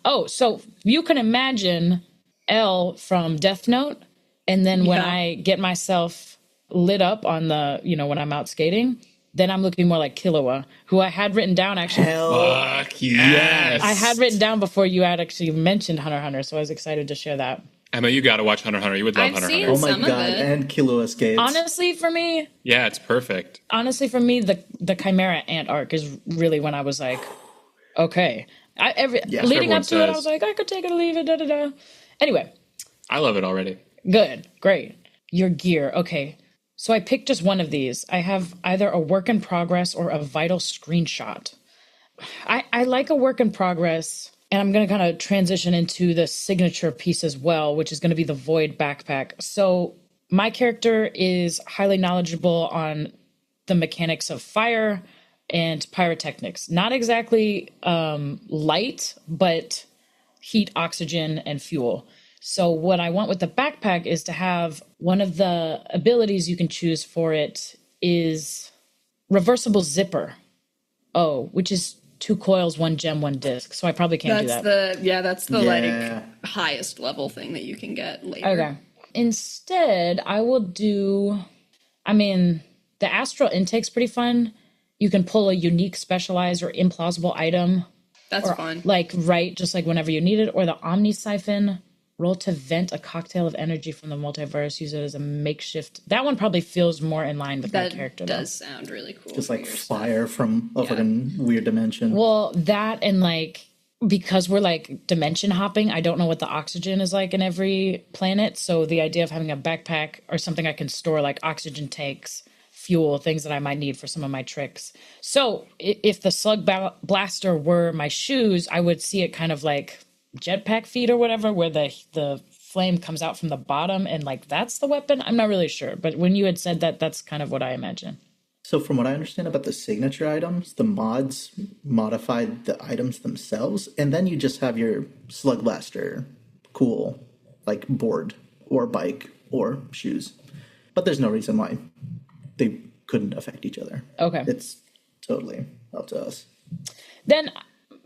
S4: Oh, so you can imagine L from Death Note. And then when I get myself lit up on the, when I'm out skating, then I'm looking more like Killua, who I had written down actually.
S1: Fuck yes.
S4: I had written down before you had actually mentioned Hunter x Hunter, so I was excited to share that.
S1: Emma, you got to watch Hunter x Hunter. You would love Hunter x Hunter.
S3: Oh my
S2: some of
S3: god,
S2: it.
S3: and Killua skates.
S4: Honestly, for me,
S1: Yeah, it's perfect.
S4: the Chimera Ant arc is really when I was like, okay. Leading up to it, I was like, I could take it or leave it, da-da-da. Anyway.
S1: I love it already.
S4: Good. Great. Your gear. Okay. So I picked just one of these. I have either a work in progress or a vital screenshot. I like a work in progress, and I'm going to kind of transition into the signature piece as well, which is going to be the Void backpack. So my character is highly knowledgeable on the mechanics of fire and pyrotechnics. Not exactly light, but heat, oxygen, and fuel. So what I want with the backpack is to have one of the abilities you can choose for it is reversible zipper. Oh, which is 2 coils, 1 gem, 1 disc. So I probably can't do that.
S2: That's the like highest level thing that you can get later.
S4: Okay. Instead, I will do, the astral intake's pretty fun. You can pull a unique, specialized, or implausible item.
S2: That's fun.
S4: Just like whenever you need it. Or the Omni Siphon. Roll to vent a cocktail of energy from the multiverse. Use it as a makeshift. That one probably feels more in line with my character.
S2: That does sound really cool.
S3: Just like fire from a fucking weird dimension.
S4: Well, that and because we're dimension hopping, I don't know what the oxygen is like in every planet. So the idea of having a backpack or something I can store like oxygen tanks, fuel, things that I might need for some of my tricks. So if the Slugblaster were my shoes, I would see it kind of like jetpack feet or whatever, where the flame comes out from the bottom and that's the weapon. I'm not really sure, but when you had said that, that's kind of what I imagine.
S3: So from what I understand about the signature items, the mods modified the items themselves, and then you just have your Slugblaster cool board or bike or shoes. But there's no reason why they couldn't affect each other.
S4: Okay.
S3: It's totally up to us.
S4: Then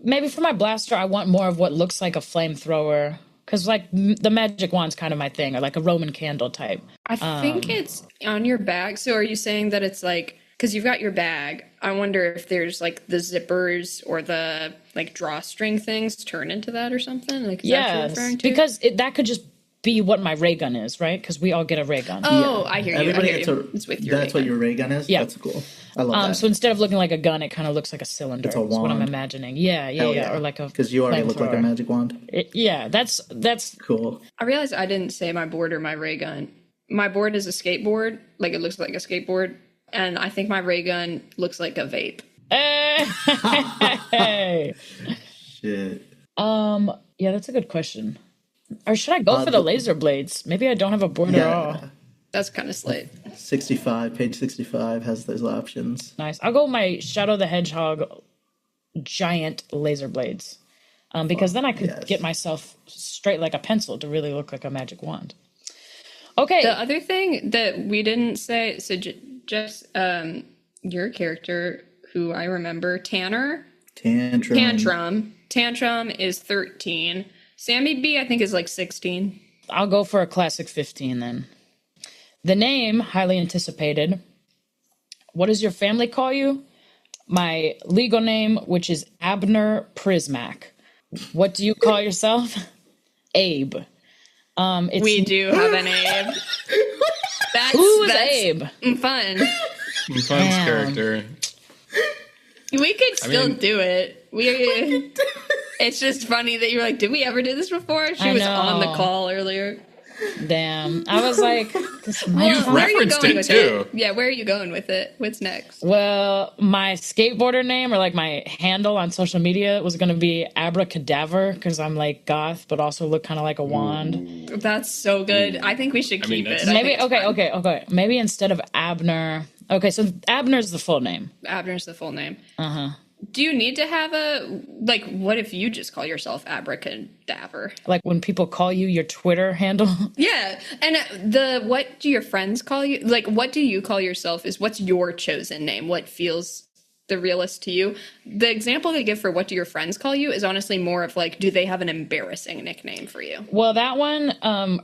S4: maybe for my blaster, I want more of what looks like a flamethrower. Because, the magic wand's kind of my thing, or a Roman candle type.
S2: I think it's on your bag. So are you saying that it's because you've got your bag, I wonder if there's the zippers or the drawstring things turn into that or something? Is that what you're referring to?
S4: Because that could just be what my ray gun is, right? Because we all get a ray gun.
S2: Oh, yeah. I hear you.
S3: Everybody
S2: I hear
S3: gets
S2: you. It's with your
S3: that's what your ray gun is?
S4: Yeah.
S3: That's cool. I love that.
S4: So instead of looking like a gun, it kind of looks like a cylinder.
S3: It's a wand.
S4: That's what I'm imagining. Yeah. Or a
S3: because you already look like a magic wand.
S4: That's
S3: cool.
S2: I realized I didn't say my board or my ray gun. My board is a skateboard. It looks like a skateboard. And I think my ray gun looks like a vape.
S4: Hey.
S3: Shit.
S4: Yeah, that's a good question. Or should I go for the laser blades? Maybe I don't have a board at all.
S2: That's kind of slight.
S3: Page 65 has those options.
S4: Nice. I'll go with my Shadow the Hedgehog giant laser blades. Because then I could get myself straight like a pencil to really look like a magic wand. Okay.
S2: The other thing that we didn't say, so just your character, who I remember, Tantrum is 13. Sammy B, I think, is 16.
S4: I'll go for a classic 15 then. The name, highly anticipated. What does your family call you? My legal name, which is Abner Prismac. What do you call yourself? Abe.
S2: We do have an Abe.
S4: Who is Abe?
S2: Fun.
S1: Fun's character.
S2: We could still do it. It's just funny that you're did we ever do this before? She was on the call earlier.
S4: Damn. I was like,
S1: You've referenced it too.
S2: Yeah, where are you going with it? What's next?
S4: Well, my skateboarder name or my handle on social media was going to be Abracadaver because I'm goth, but also look kind of like a wand.
S2: That's so good. I think we should keep it.
S4: Maybe, okay. Maybe instead of Abner. Okay, so Abner's the full name.
S2: Abner's the full name.
S4: Uh-huh.
S2: Do you need to have a, what if you just call yourself Abracadaver?
S4: When people call you your Twitter handle?
S2: Yeah. And what do your friends call you? What do you call yourself what's your chosen name? What feels the realist to you. The example they give for what do your friends call you is honestly more of like, do they have an embarrassing nickname for you?
S4: Well, that one,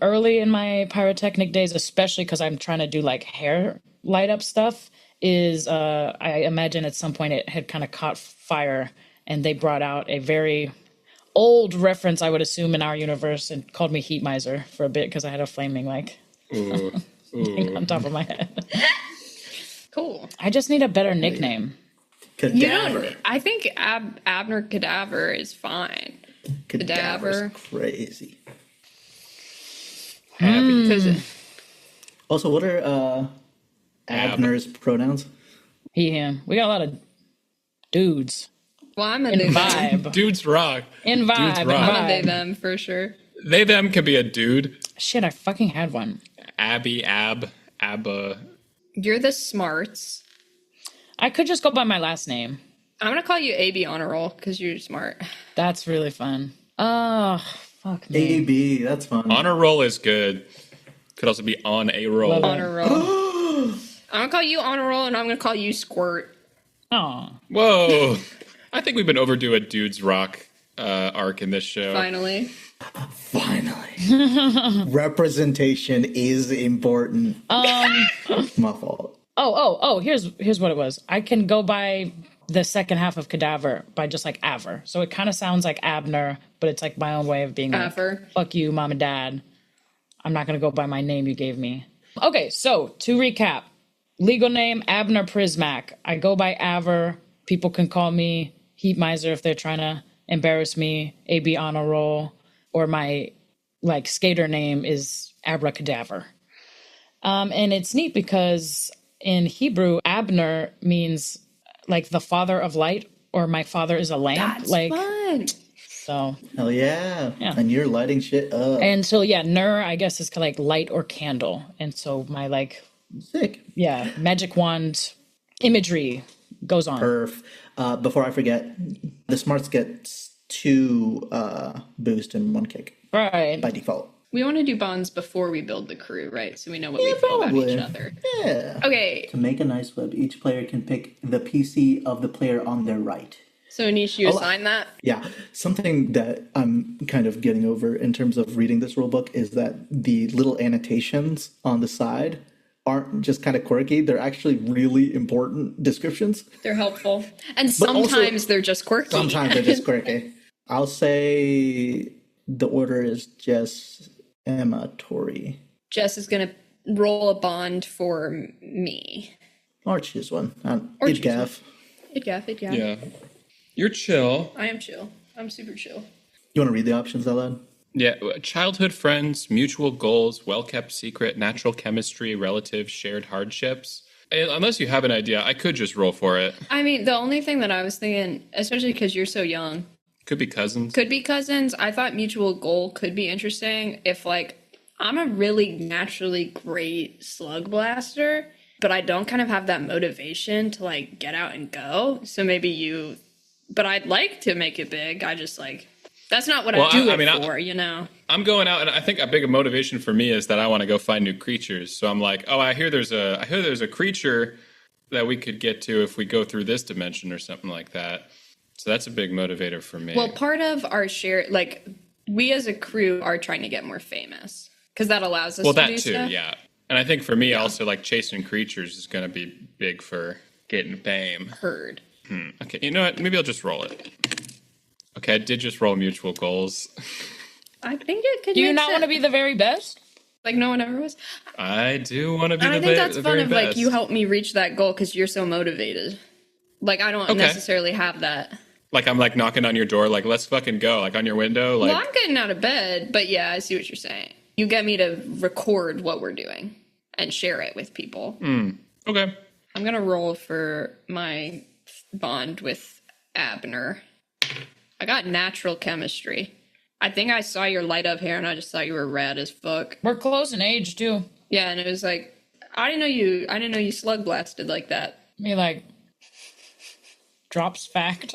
S4: early in my pyrotechnic days, especially because I'm trying to do like hair light up stuff, is I imagine at some point it had kind of caught fire and they brought out a very old reference, I would assume, in our universe and called me Heat Miser for a bit because I had a flaming like thing on top of my head.
S2: Cool.
S4: I just need a better nickname.
S3: Cadaver.
S2: I think Abner Cadaver is fine.
S3: Cadaver's crazy.
S2: Because
S3: Also, what are Abner's pronouns?
S4: He, him. We got a lot of dudes.
S2: well, I'm a
S4: In
S2: they them.
S4: vibe.
S1: Dudes rock.
S4: In vibe.
S1: Dudes
S4: In
S1: rock.
S2: I'm a they
S4: vibe.
S2: them for sure.
S1: They, them can be a dude.
S4: Shit, I fucking had one.
S1: Abby, Abba.
S2: You're the smarts.
S4: I could just go by my last name.
S2: I'm gonna call you AB Honor Roll because you're smart.
S4: That's really fun. Oh, fuck me.
S3: AB, that's fun.
S1: Honor roll is good. Could also be on a roll.
S4: Love it.
S2: Honor Roll. I'm gonna call you Honor Roll, and I'm gonna call you Squirt.
S4: Oh,
S1: Whoa. I think we've been overdue a dudes rock arc in this show.
S2: Finally.
S3: Representation is important. My fault.
S4: Oh, here's what it was. I can go by the second half of Cadaver by just like Aver. So it kind of sounds like Abner, but it's like my own way of being like,
S2: Aver.
S4: fuck you, mom and dad. I'm not going to go by my name you gave me. Okay, so to recap, legal name, Abner Prismac. I go by Aver. People can call me Heat Miser if they're trying to embarrass me, AB Honor Roll, or my like skater name is Abracadaver. And it's neat because in Hebrew, Abner means like the father of light, or my father is a lamp.
S2: That's
S4: like
S2: fun.
S4: so.
S3: Hell yeah.
S4: Yeah.
S3: And you're lighting shit up.
S4: And so yeah, Nur I guess is like light or candle. And so my like
S3: Sick.
S4: magic wand imagery goes on.
S3: Perf. Before I forget, the smarts get 2 boost in 1 kick
S4: Right.
S3: by default.
S2: We want to do bonds before we build the crew, right? So we know what we feel about
S3: probably.
S2: each other.
S3: Yeah.
S2: Okay,
S3: To make a nice web, each player can pick the PC of the player on their right.
S2: so Anish, you assign that?
S3: Yeah, something that I'm kind of getting over in terms of reading this rule book is that the little annotations on the side aren't just kind of quirky. They're actually really important descriptions.
S2: They're helpful. And
S3: But also-
S2: sometimes they're just quirky.
S3: Sometimes they're just quirky. I'll say the order is Jess, Emma, Tori.
S2: Jess is going to roll a bond for me.
S3: Or choose one.
S2: Or choose
S3: Idgaf.
S2: Idgaf.
S1: Yeah. You're chill.
S2: I am chill. I'm super chill.
S3: You want to read the options out loud?
S1: Yeah. Childhood friends, mutual goals, well-kept secret, natural chemistry, relatives, shared hardships. And unless you have an idea, I could just roll for it.
S2: I mean, the only thing that I was thinking, especially because you're so young,
S1: Could be cousins.
S2: could be cousins. I thought mutual goal could be interesting if, like, I'm a really naturally great Slugblaster, but I don't kind of have that motivation to, like, get out and go. So maybe you, but I'd like to make it big. I just, like, that's not what I do it for, you know?
S1: I'm going out, and I think a big motivation for me is that I want to go find new creatures. So I'm like, oh, I hear there's a creature that we could get to if we go through this dimension or something like that. So that's a big motivator for me.
S2: Well, part of our share, like, we as a crew are trying to get more famous because that allows us to do
S1: that too,
S2: stuff.
S1: yeah. And I think for me also, like, chasing creatures is going to be big for getting fame.
S2: Heard.
S1: Okay, you know what? Maybe I'll just roll it. Okay, I did just roll mutual goals.
S2: I think it could.
S4: Do you
S2: make
S4: not want to
S2: sense.
S4: be the very best?
S2: Like no one ever was?
S1: I do want to be
S2: And
S1: the
S2: I think that's
S1: the
S2: fun
S1: very
S2: of
S1: best.
S2: like you help me reach that goal because you're so motivated. Like I don't
S1: Okay.
S2: necessarily have that.
S1: Like I'm like knocking on your door, like let's fucking go, like on your window, like
S2: Well, I'm getting out of bed, but yeah, I see what you're saying. You get me to record what we're doing and share it with people.
S1: okay.
S2: I'm gonna roll for my bond with Abner. I got natural chemistry. I think I saw your light up hair and I just thought you were rad as fuck.
S4: We're close in age too.
S2: Yeah, and it was like I didn't know you slug blasted like that.
S4: Me like drops fact.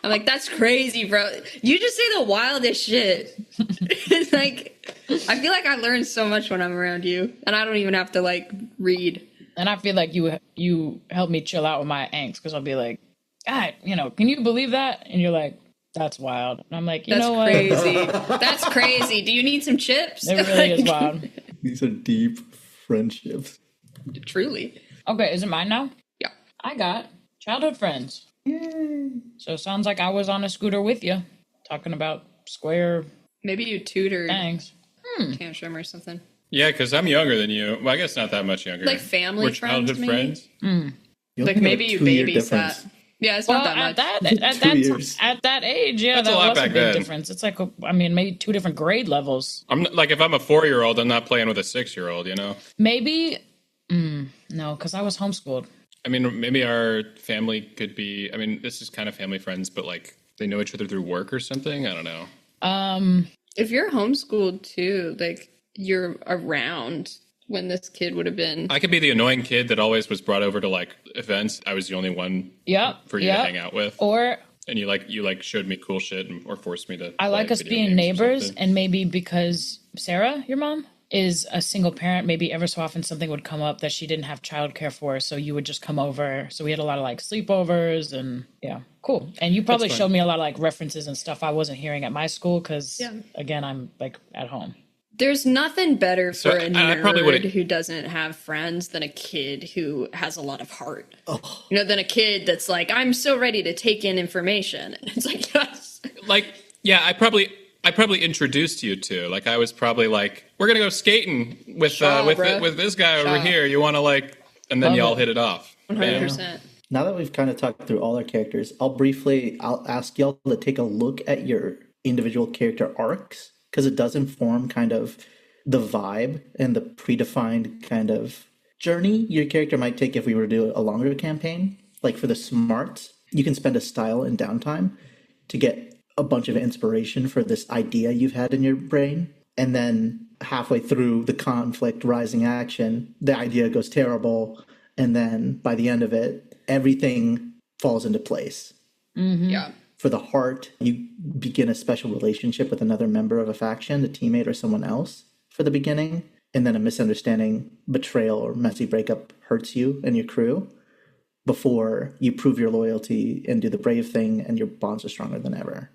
S2: I'm like, that's crazy, bro. You just say the wildest shit. It's like I feel like I learn so much when I'm around you. And I don't even have to like read.
S4: And I feel like you help me chill out with my angst because I'll be like, God, can you believe that? And you're like, that's wild. And I'm like, you know what?
S2: Crazy. That's crazy. Do you need some chips?
S4: It really is wild.
S3: These are deep friendships.
S2: Truly.
S4: Okay, is it mine now?
S2: Yeah.
S4: I got childhood friends.
S3: Yay.
S4: So it sounds like I was on a scooter with you, talking about square
S2: Maybe you tutored
S4: things.
S2: Tantrum or something.
S1: Yeah, because I'm younger than you. Well, I guess not that much younger.
S2: Like family
S1: We're
S2: friends,
S1: childhood
S2: maybe?
S1: friends.
S3: You
S2: Like
S3: only
S2: maybe
S3: have a
S2: you
S3: 2-year
S2: babysat.
S3: difference.
S2: Yeah, it's
S4: Well,
S2: not that much.
S4: at that age, yeah,
S1: That's a
S4: that
S1: lot
S4: was a
S1: back
S4: big
S1: then.
S4: difference. It's like, maybe 2 different grade levels.
S1: I'm not, like, if I'm a 4-year-old, I'm not playing with a 6-year-old,
S4: Maybe, no, because I was homeschooled.
S1: I mean, maybe our family could be, I mean, this is kind of family friends, but like they know each other through work or something. I don't know.
S2: If you're homeschooled too, like you're around when this kid would have been.
S1: I could be the annoying kid that always was brought over to like events. I was the only one for you to hang out with.
S4: Or
S1: and you showed me cool shit or forced me to.
S4: I like us being neighbors, and maybe because Sarah, your mom, is a single parent, maybe ever so often something would come up that she didn't have childcare for, so you would just come over. So we had a lot of like sleepovers and yeah, cool. And you probably showed me a lot of like references and stuff I wasn't hearing at my school because again, I'm like at home.
S2: There's nothing better for a
S1: probably
S2: nerd who doesn't have friends than a kid who has a lot of heart. Oh. Than a kid that's like, I'm so ready to take in information. And it's like, yes.
S1: Like, yeah, I probably introduced you to. Like, I was probably like, we're gonna go skating with this guy over here. You want to like, and then y'all hit it off.
S2: 100%.
S3: Now that we've kind of talked through all our characters, I'll ask y'all to take a look at your individual character arcs, because it does inform kind of the vibe and the predefined kind of journey your character might take if we were to do a longer campaign. Like for the smarts, you can spend a style in downtime to get a bunch of inspiration for this idea you've had in your brain. And then halfway through the conflict, rising action, the idea goes terrible. And then by the end of it, everything falls into place.
S2: Mm-hmm. Yeah.
S3: For the heart, you begin a special relationship with another member of a faction, a teammate or someone else for the beginning. And then a misunderstanding, betrayal, or messy breakup hurts you and your crew before you prove your loyalty and do the brave thing and your bonds are stronger than ever.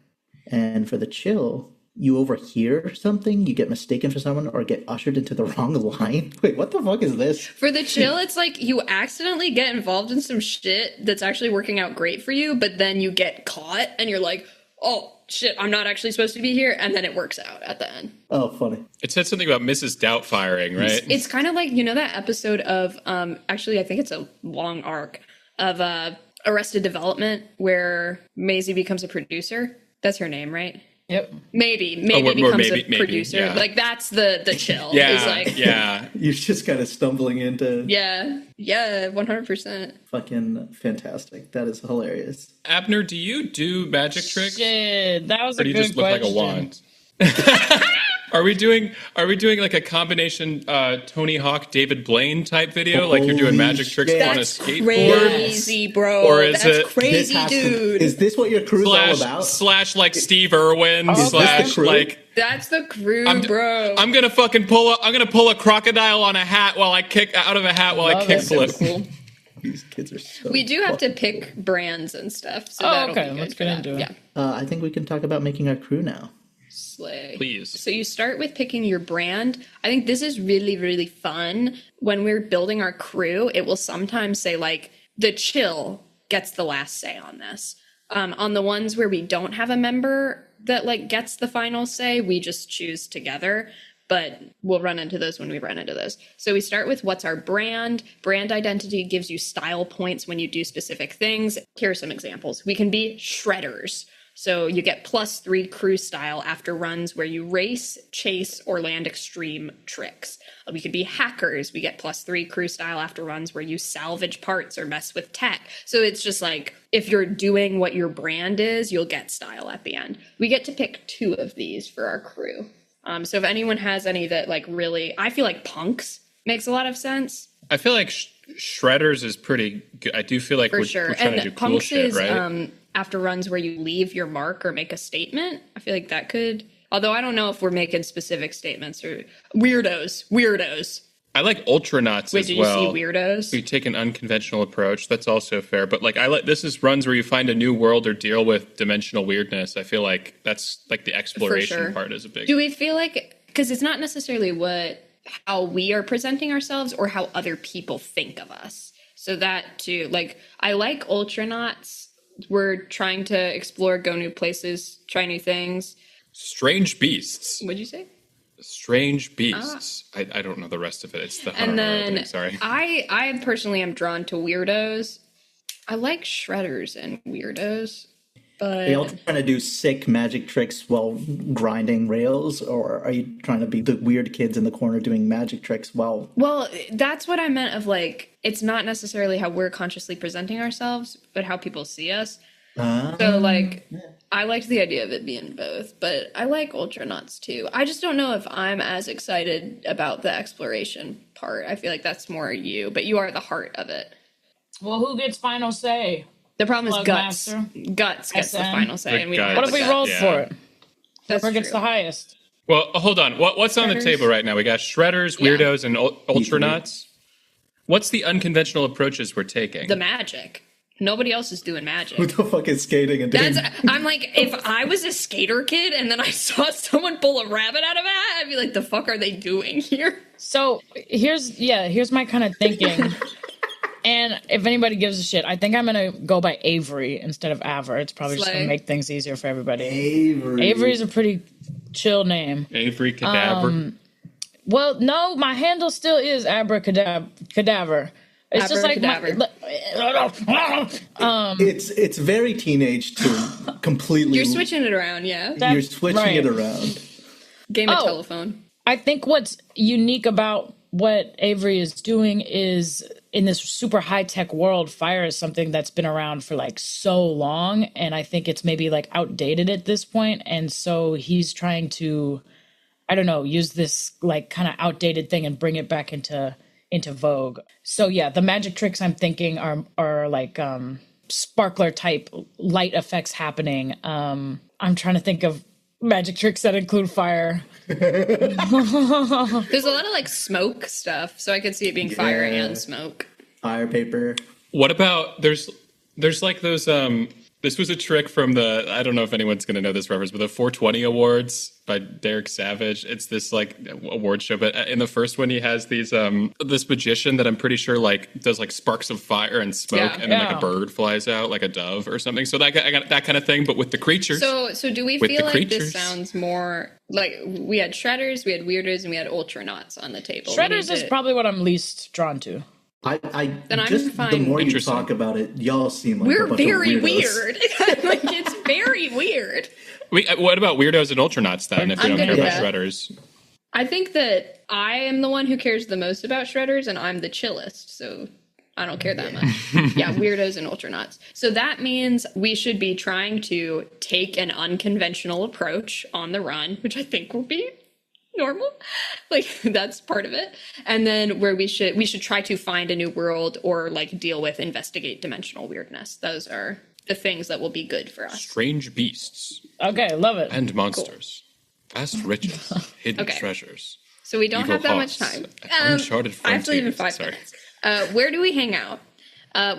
S3: And for the chill, you overhear something, you get mistaken for someone, or get ushered into the wrong line. Wait, what the fuck is this?
S2: For the chill, it's like you accidentally get involved in some shit that's actually working out great for you, but then you get caught and you're like, oh, shit, I'm not actually supposed to be here. And then it works out at the end.
S3: Oh, funny.
S1: It said something about Mrs. Doubtfiring, right?
S2: It's kind of like, that episode of, actually, I think it's a long arc of Arrested Development where Maisie becomes a producer. That's her name, right?
S4: Yep.
S2: Maybe becomes a producer. Yeah. Like that's the chill.
S1: Yeah,
S2: is like,
S1: yeah.
S3: You're just kind of stumbling into.
S2: Yeah, 100%.
S3: Fucking fantastic. That is hilarious.
S1: Abner, do you do magic tricks?
S4: Shit, that was a good question.
S1: Or do you just look like a wand? Are we doing like a combination Tony Hawk, David Blaine type video? Like you're doing magic tricks on a skateboard?
S2: Crazy, bro.
S1: Or is
S2: that's
S1: it
S2: crazy, dude?
S3: Is this what your crew's all about?
S1: Slash like Steve Irwin slash like.
S2: That's the crew, bro.
S1: I'm gonna pull a crocodile on a hat while I kick out of a hat while I kickflip.
S2: So cool.
S3: These kids are so.
S2: We do have to pick brands and stuff. So
S4: okay. Let's get into it.
S2: Yeah.
S3: I think we can talk about making our crew now.
S2: Slay.
S1: Please.
S2: So you start with picking your brand. I think this is really, really fun. When we're building our crew, it will sometimes say like the chill gets the last say on this. On the ones where we don't have a member that like gets the final say, we just choose together. But we'll run into those when we run into those. So we start with what's our brand. Brand identity gives you style points when you do specific things. Here are some examples. We can be shredders. So you get +3 crew style after runs where you race, chase, or land extreme tricks. We could be hackers. We get +3 crew style after runs where you salvage parts or mess with tech. So it's just like, if you're doing what your brand is, you'll get style at the end. We get to pick 2 of these for our crew. So if anyone has any that like really, I feel like punks makes a lot of sense.
S1: I feel like shredders is pretty good. I do feel like we're trying to do cool shit, right?
S2: After runs where you leave your mark or make a statement. I feel like that could, although I don't know if we're making specific statements or weirdos.
S1: I like Ultranauts
S2: Wait,
S1: as
S2: did
S1: well.
S2: you see Weirdos?
S1: We take an unconventional approach. That's also fair. But like, I like this is runs where you find a new world or deal with dimensional weirdness. I feel like that's like the exploration
S2: sure.
S1: part is a big.
S2: Do we feel like, because it's not necessarily how we are presenting ourselves or how other people think of us. So that too, like, I like Ultranauts. We're trying to explore, go new places, try new things.
S1: Strange Beasts.
S2: What'd you say?
S1: Strange Beasts. I don't know the rest of it. It's the
S2: And then
S1: sorry.
S2: I personally am drawn to Weirdos. I like Shredders and Weirdos, but
S3: Are y'all trying to do sick magic tricks while grinding rails, or are you trying to be the weird kids in the corner doing magic tricks while...
S2: well, that's what I meant of like, it's not necessarily how we're consciously presenting ourselves, but how people see us. So like, I liked the idea of it being both, but I like Ultranauts too. I just don't know if I'm as excited about the exploration part. I feel like that's more you, but you are the heart of it.
S4: Well, who gets final say?
S2: The problem is Guts.
S4: Slugblaster.
S2: Guts gets the
S4: SM.
S2: final say, and we don't
S1: Guts.
S2: have
S4: What if we
S2: Guts.
S4: rolled
S1: Yeah.
S4: for it?
S2: That's
S4: Whoever gets
S2: true.
S4: the highest.
S1: Well, hold on. What's on the
S2: Shredders?
S1: table right now? We got Shredders,
S2: Yeah.
S1: Weirdos, and Ultranauts. What's the unconventional approaches we're taking?
S2: The magic. Nobody else is doing magic.
S3: Who the fuck is skating and doing...
S2: I'm like, if I was a skater kid and then I saw someone pull a rabbit out of a hat, I'd be like, the fuck are they doing here?
S4: So here's my kind of thinking. And if anybody gives a shit, I think I'm gonna go by Avery instead of Aver. It's probably just
S2: Slay.
S4: gonna make things easier for everybody.
S3: Avery.
S4: Avery is a pretty chill name.
S1: Avery Cadaver.
S4: Well, no, my handle still is Abracadaver. It's just like
S3: It's very teenage to completely...
S2: You're switching it around, yeah?
S3: You're switching
S4: right.
S3: it around.
S2: Game of
S4: Oh.
S2: telephone.
S4: I think what's unique about what Avery is doing is in this super high-tech world, fire is something that's been around for like so long, and I think it's maybe like outdated at this point, and so he's trying to, I don't know, use this like kind of outdated thing and bring it back into vogue. So yeah, the magic tricks I'm thinking are like sparkler type light effects happening. I'm trying to think of magic tricks that include fire.
S2: There's a lot of like smoke stuff, so I could see it being fire
S3: Yeah.
S2: and smoke.
S3: Fire paper.
S1: What about there's like those this was a trick from the, I don't know if anyone's going to know this reference, but the 420 Awards by Derek Savage. It's this like award show, but in the first one he has these this magician that I'm pretty sure like does like sparks of fire and smoke,
S2: Yeah.
S1: and then like
S4: Yeah.
S1: a bird flies out, like a dove or something. So I got that kind of thing, but with the creatures.
S2: So do we
S1: With
S2: feel
S1: the
S2: like
S1: creatures.
S2: this sounds more like we had Shredders, we had Weirdos, and we had Ultranauts on the table? We
S4: Shredders
S2: need
S4: is
S2: to-
S4: probably what I'm least drawn to.
S2: Then I'm
S3: just the
S2: fine.
S3: more you
S1: Interesting.
S3: talk about it, y'all seem like
S2: We're
S3: a bunch
S2: very
S3: of weirdos.
S2: weird. Like, it's very weird.
S1: What about Weirdos and Ultranauts then, if you
S2: I'm
S1: don't
S2: good
S1: care
S2: with
S1: about
S2: that.
S1: Shredders?
S2: I think that I am the one who cares the most about Shredders, and I'm the chillest, so I don't care that much. Yeah, Weirdos and Ultranauts. So that means we should be trying to take an unconventional approach on the run, which I think will be normal. Like, that's part of it. And then where we should try to find a new world or like deal with, investigate dimensional weirdness. Those are the things that will be good for us.
S1: Strange beasts
S4: Okay, love it.
S1: and monsters, vast riches, hidden
S2: Okay.
S1: treasures.
S2: So we don't
S1: Evil
S2: have that much
S1: hearts,
S2: time.
S1: uncharted
S2: I have to leave in
S1: frontiers.
S2: 5
S1: Sorry.
S2: minutes. Where do we hang out?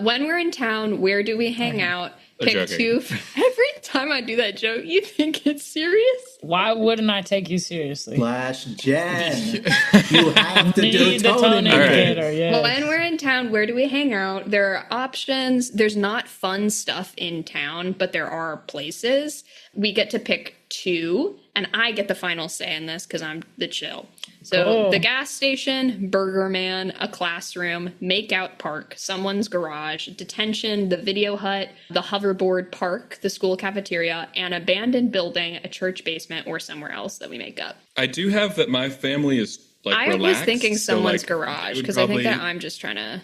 S2: When we're in town, where do we hang out?
S1: I'm
S2: Pick
S1: joking.
S2: two. Every time I do that joke, you think it's serious?
S4: Why wouldn't I take you seriously?
S3: Flash Jen. You have to do
S4: Need the
S3: tone
S4: tone
S1: All right.
S4: indicator, yeah.
S2: When we're in town, where do we hang out? There are options. There's not fun stuff in town, but there are places. We get to pick 2, and I get the final say in this because I'm the chill. So
S4: Cool.
S2: the gas station, Burger Man, a classroom, makeout park, someone's garage, detention, the video hut, the hoverboard park, the school cafeteria, an abandoned building, a church basement, or somewhere else that we make up.
S1: I do have that my family is like
S2: I
S1: relaxed.
S2: was thinking
S1: so,
S2: someone's
S1: like,
S2: garage
S1: it would
S2: because I think that
S1: probably-
S2: I'm just trying to.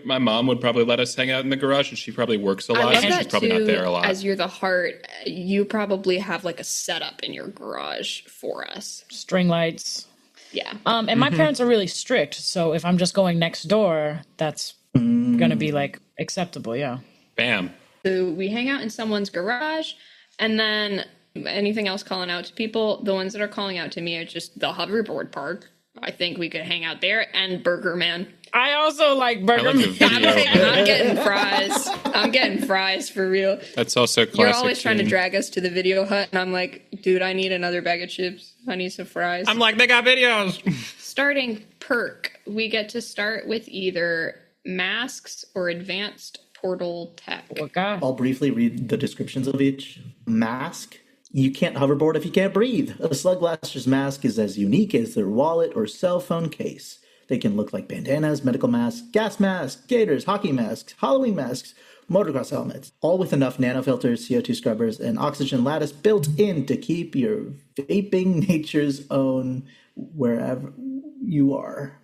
S1: My mom would probably let us hang out in the garage, and she probably works a
S2: I
S1: lot,
S2: love
S1: so
S2: that
S1: she's probably
S2: too.
S1: not there a lot.
S2: As you're the heart, you probably have like a setup in your garage for us.
S4: String lights.
S2: Yeah.
S4: And my parents are really strict, so if I'm just going next door, that's gonna be like acceptable, yeah.
S1: Bam.
S2: So we hang out in someone's garage, and then anything else calling out to people, the ones that are calling out to me are just the hoverboard park. I think we could hang out there. And Burger Man.
S4: I also like Burger
S1: I like the
S4: Man.
S1: video.
S2: I'm getting fries. I'm getting fries for real.
S1: That's also classic.
S2: You're always trying to
S1: scene.
S2: drag us to the video hut, and I'm like, dude, I need another bag of chips. I need some fries.
S1: I'm like, they got videos.
S2: Starting perk, we get to start with either masks or advanced portal tech.
S4: Okay.
S3: I'll briefly read the descriptions of each. Mask. You can't hoverboard if you can't breathe. A Slugblaster's mask is as unique as their wallet or cell phone case. They can look like bandanas, medical masks, gas masks, gators, hockey masks, Halloween masks, motocross helmets, all with enough nanofilters, CO2 scrubbers, and oxygen lattice built in to keep your vaping nature's own wherever you are.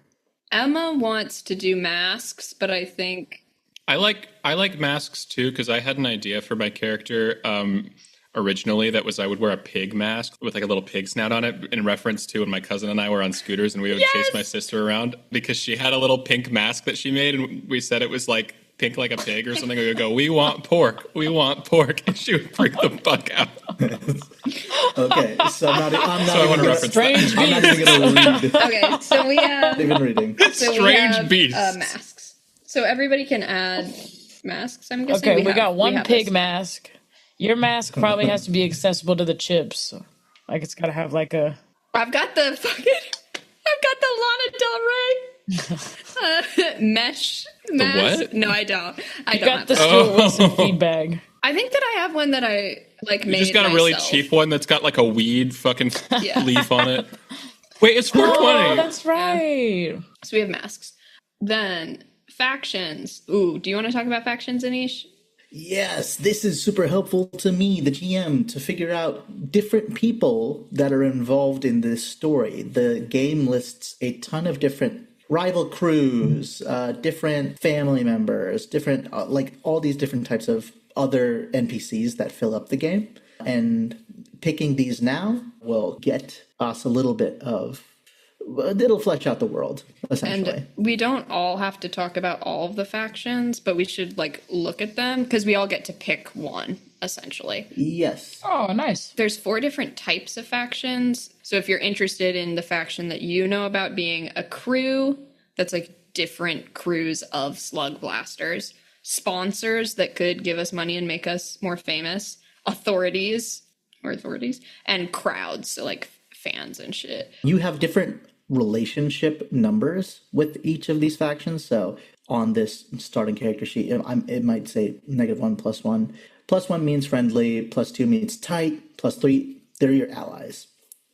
S2: Emma wants to do masks, but I think
S1: I like masks too because I had an idea for my character originally that was I would wear a pig mask with like a little pig snout on it in reference to when my cousin and I were on scooters and we would chase my sister around because she had a little pink mask that she made and we said it was like pink like a pig or something. We would go, we want pork, and she would freak the fuck out.
S3: Okay, so I'm not
S1: So I want to reference that.
S4: Strange
S3: I'm not
S4: beast.
S3: even going to read.
S2: okay. So we have
S3: Even reading.
S1: Strange beasts.
S2: masks. So everybody can add masks. I'm guessing.
S4: Okay, we got one
S2: have
S4: pig
S2: this.
S4: mask. Your mask probably has to be accessible to the chips. Like it's got to have like a.
S2: I've got the Lana Del Rey mesh mask.
S1: what?
S2: No, I don't. I
S4: You
S2: don't
S4: got
S2: have
S4: the
S2: that.
S4: Stuart Wilson feed bag.
S2: I think that I have one that I like made.
S1: You just got a really
S2: myself.
S1: cheap one that's got like a weed fucking
S2: Yeah.
S1: leaf on it. Wait, it's 420.
S4: Oh, that's right.
S2: So we have masks. Then factions. Ooh, do you want to talk about factions, Anish?
S3: Yes, this is super helpful to me, the GM, to figure out different people that are involved in this story. The game lists a ton of different rival crews, different family members, different, like all these different types of other NPCs that fill up the game. And picking these now will get us a little bit of, it'll flesh out the world, essentially.
S2: And we don't all have to talk about all of the factions, but we should like look at them because we all get to pick one, essentially.
S3: Yes.
S4: Oh, nice.
S2: There's 4 different types of factions. So if you're interested in the faction that you know about being a crew, that's like different crews of Slugblasters, sponsors that could give us money and make us more famous, authorities, and crowds, so like fans and shit.
S3: You have different relationship numbers with each of these factions. So on this starting character sheet, it might say -1, +1. +1 means friendly, +2 means tight, +3, they're your allies.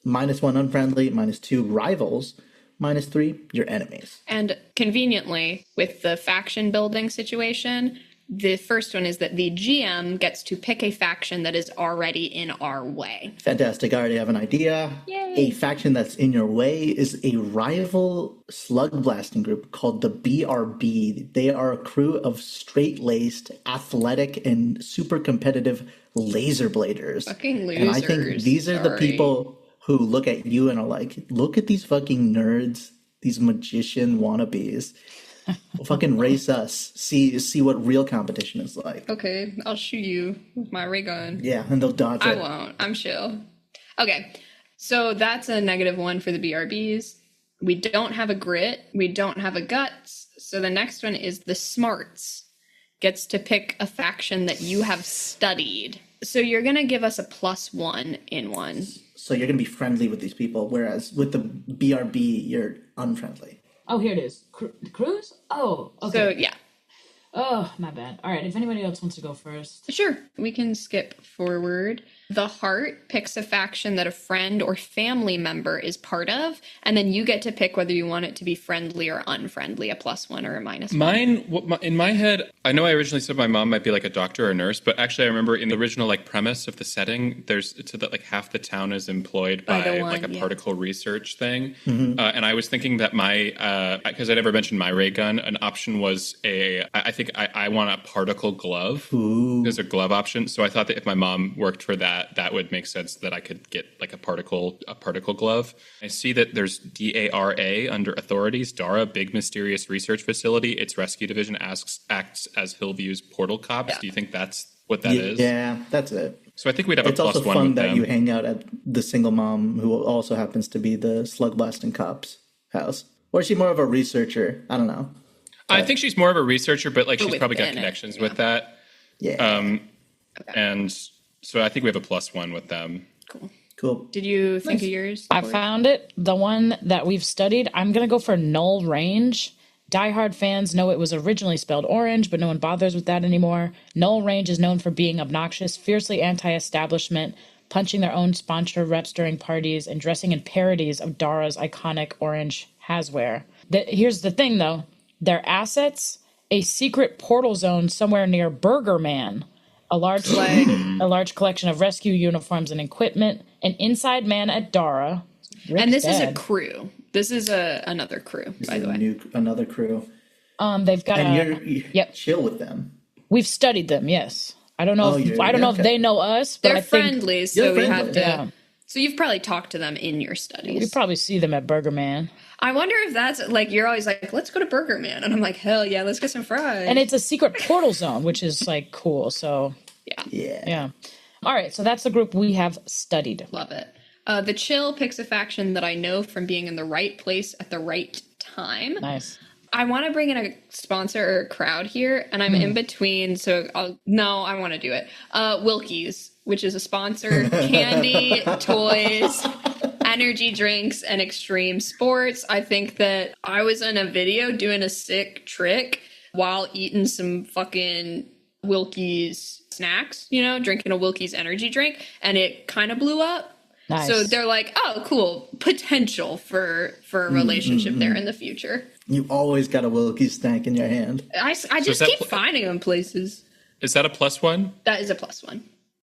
S3: -1 unfriendly, -2 rivals, -3 your enemies.
S2: And conveniently, with the faction building situation, the first one is that the GM gets to pick a faction that is already in our way.
S3: Fantastic, I already have an idea.
S2: Yay.
S3: A faction that's in your way is a rival slug blasting group called the BRB. They are a crew of straight-laced, athletic, and super competitive laser bladers.
S2: Fucking losers.
S3: And I think these are the
S2: Sorry.
S3: people who look at you and are like, look at these fucking nerds, these magician wannabes. Fucking race us. See what real competition is like.
S2: Okay, I'll shoot you with my ray gun.
S3: Yeah, and they'll dodge
S2: I
S3: it.
S2: won't. I'm chill. Okay, so that's a -1 for the BRBs. We don't have a grit. We don't have a guts. So the next one is the smarts. Gets to pick a faction that you have studied. So you're going to give us a +1 in one.
S3: So you're going to be friendly with these people, whereas with the BRB, you're unfriendly.
S4: Oh, here it is. Cruise? Oh, okay.
S2: So yeah,
S4: Oh, my bad. All right, if anybody else wants to go first.
S2: sure. We can skip forward. The heart picks a faction that a friend or family member is part of, and then you get to pick whether you want it to be friendly or unfriendly, a +1 or a -1.
S1: Mine, in my head, I know I originally said my mom might be like a doctor or a nurse, but actually I remember in the original like premise of the setting, it's so that like half the town is employed
S2: By
S1: by
S2: the one,
S1: like a
S2: yeah.
S1: particle research thing. And I was thinking that my, because I never mentioned my ray gun, an option was I think I want a particle glove.
S3: Ooh.
S1: There's a glove option. So I thought that if my mom worked for that would make sense that I could get like a particle glove. I see that there's DARA under authorities. DARA, big mysterious research facility. Its rescue division acts as Hillview's portal cops.
S2: Yeah.
S1: Do you think that's what that is?
S3: Yeah, that's it.
S1: So I think we'd have
S3: It's
S1: a
S3: also
S1: +1
S3: fun
S1: with
S3: that
S1: them.
S3: you hang out at the single mom who also happens to be the slug blasting cops. house? Or is she more of a researcher? I don't know.
S1: I think she's more of a researcher, but like she's probably got
S2: within it,
S1: connections with that.
S3: Yeah.
S1: And so I think we have a +1 with them.
S3: Cool.
S2: Did you think of yours?
S4: I found it. The one that we've studied. I'm going to go for null range. Diehard fans know it was originally spelled orange, but no one bothers with that anymore. Null range is known for being obnoxious, fiercely anti-establishment, punching their own sponsor reps during parties, and dressing in parodies of Dara's iconic orange Haswear. Here's the thing, though. Their assets, a secret portal zone somewhere near Burger Man, a large collection of rescue uniforms and equipment, an inside man at Dara.
S2: And this is a crew. This is another crew, by the way.
S3: Another crew.
S4: They've got
S3: And you're chill with them.
S4: We've studied them, yes. I don't know. If they know us, but
S2: They're
S4: I think
S2: friendly, so we have to.
S4: Yeah.
S2: So you've probably talked to them in your studies.
S4: We probably see them at Burger Man.
S2: I wonder if that's like you're always like, let's go to Burger Man, and I'm like, hell yeah, let's get some fries.
S4: And it's a secret portal zone, which is like cool. So yeah. All right, so that's the group we have studied.
S2: Love it. The Chill picks a faction that I know from being in the right place at the right time.
S4: Nice.
S2: I want to bring in a sponsor or a crowd here, and I'm in between, so I want to do it. Wilkie's, which is a sponsor, candy, toys, energy drinks, and extreme sports. I think that I was in a video doing a sick trick while eating some fucking Wilkie's snacks, drinking a Wilkie's energy drink, and it kind of blew up.
S4: Nice.
S2: So they're like, oh, cool, potential for a relationship there in the future.
S3: You always got a Wilkie snack in your hand.
S2: I just keep finding them places.
S1: Is that a +1?
S2: That is a +1.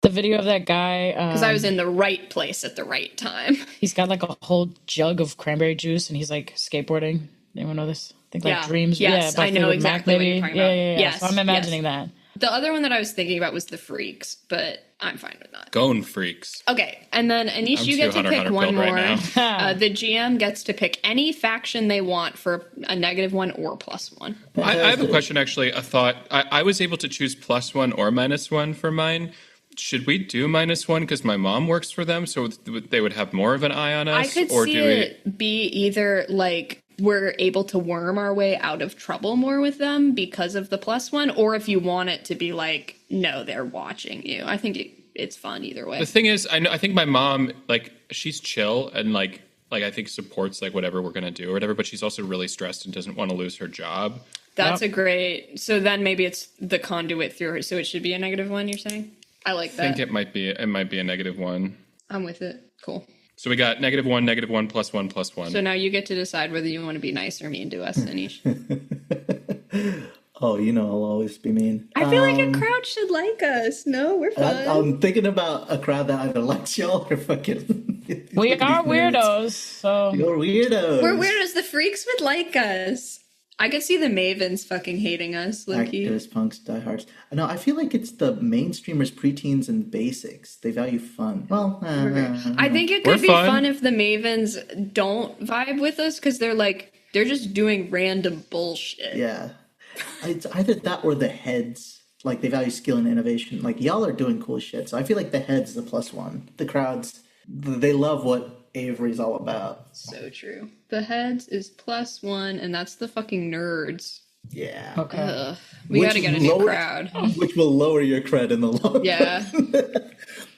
S4: The video of that guy.
S2: Because I was in the right place at the right time.
S4: He's got like a whole jug of cranberry juice and he's like skateboarding. Anyone know this? I think like Dreams.
S2: Yes, I know exactly what you're talking about.
S4: Yeah. Yes, so I'm imagining that.
S2: The other one that I was thinking about was the Freaks, but I'm fine with that.
S1: Going Freaks.
S2: Okay, and then Anish, you get to pick one more. The GM gets to pick any faction they want for a -1 or +1.
S1: I have a question, actually. A thought. I was able to choose +1 or -1 for mine. Should we do -1 because my mom works for them, so they would have more of an eye on us?
S2: I could see it be either like we're able to worm our way out of trouble more with them because of the +1, or if you want it to be like, no, they're watching you. I think it's fun either way.
S1: The thing is, I think my mom, like, she's chill and like I think supports like whatever we're gonna do or whatever, but she's also really stressed and doesn't want to lose her job.
S2: That's a great. So then maybe it's the conduit through her. So it should be a -1. You're saying? I like that.
S1: I think it might be a -1.
S2: I'm with it. Cool.
S1: So we got -1, -1, +1, +1.
S2: So now you get to decide whether you want to be nice or mean to us, Anish.
S3: Oh, I'll always be mean.
S2: I feel like a crowd should like us. No, we're fun.
S3: I'm thinking about a crowd that either likes y'all or fucking...
S4: We are weirdos, so...
S3: You're weirdos.
S2: We're weirdos. The Freaks would like us. I could see the Mavens fucking hating us, Loki.
S3: Activists, punks, diehards. No, I feel like it's the mainstreamers, preteens, and basics. They value fun. Well,
S2: I think it could be fun if the Mavens don't vibe with us because they're just doing random bullshit.
S3: Yeah. It's either that or the heads. Like, they value skill and innovation. Like, y'all are doing cool shit. So I feel like the heads the +1. The crowds, they love what Avery's all about.
S2: So true. The heads is +1, and that's the fucking nerds.
S3: Yeah.
S4: Okay.
S2: Ugh. We gotta get a new crowd.
S3: Which will lower your cred in the long run.
S2: Yeah.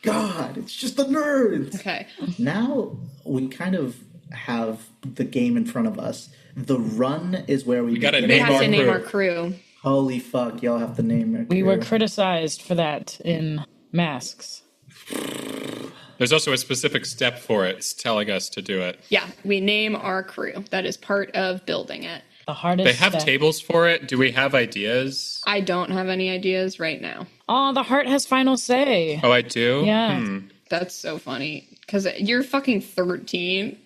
S3: God, it's just the nerds.
S2: Okay.
S3: Now we kind of have the game in front of us. The run is where we
S1: gotta
S2: name our crew.
S3: Holy fuck, y'all have to name our crew.
S4: We were criticized for that in Masks.
S1: There's also a specific step for it. It's telling us to do it.
S2: Yeah, we name our crew. That is part of building it.
S4: The hardest
S1: They have
S4: step.
S1: tables for it. Do we have ideas?
S2: I don't have any ideas right now.
S4: Oh, the heart has final say.
S1: Oh, I do?
S4: Yeah.
S2: That's so funny. Because you're fucking 13.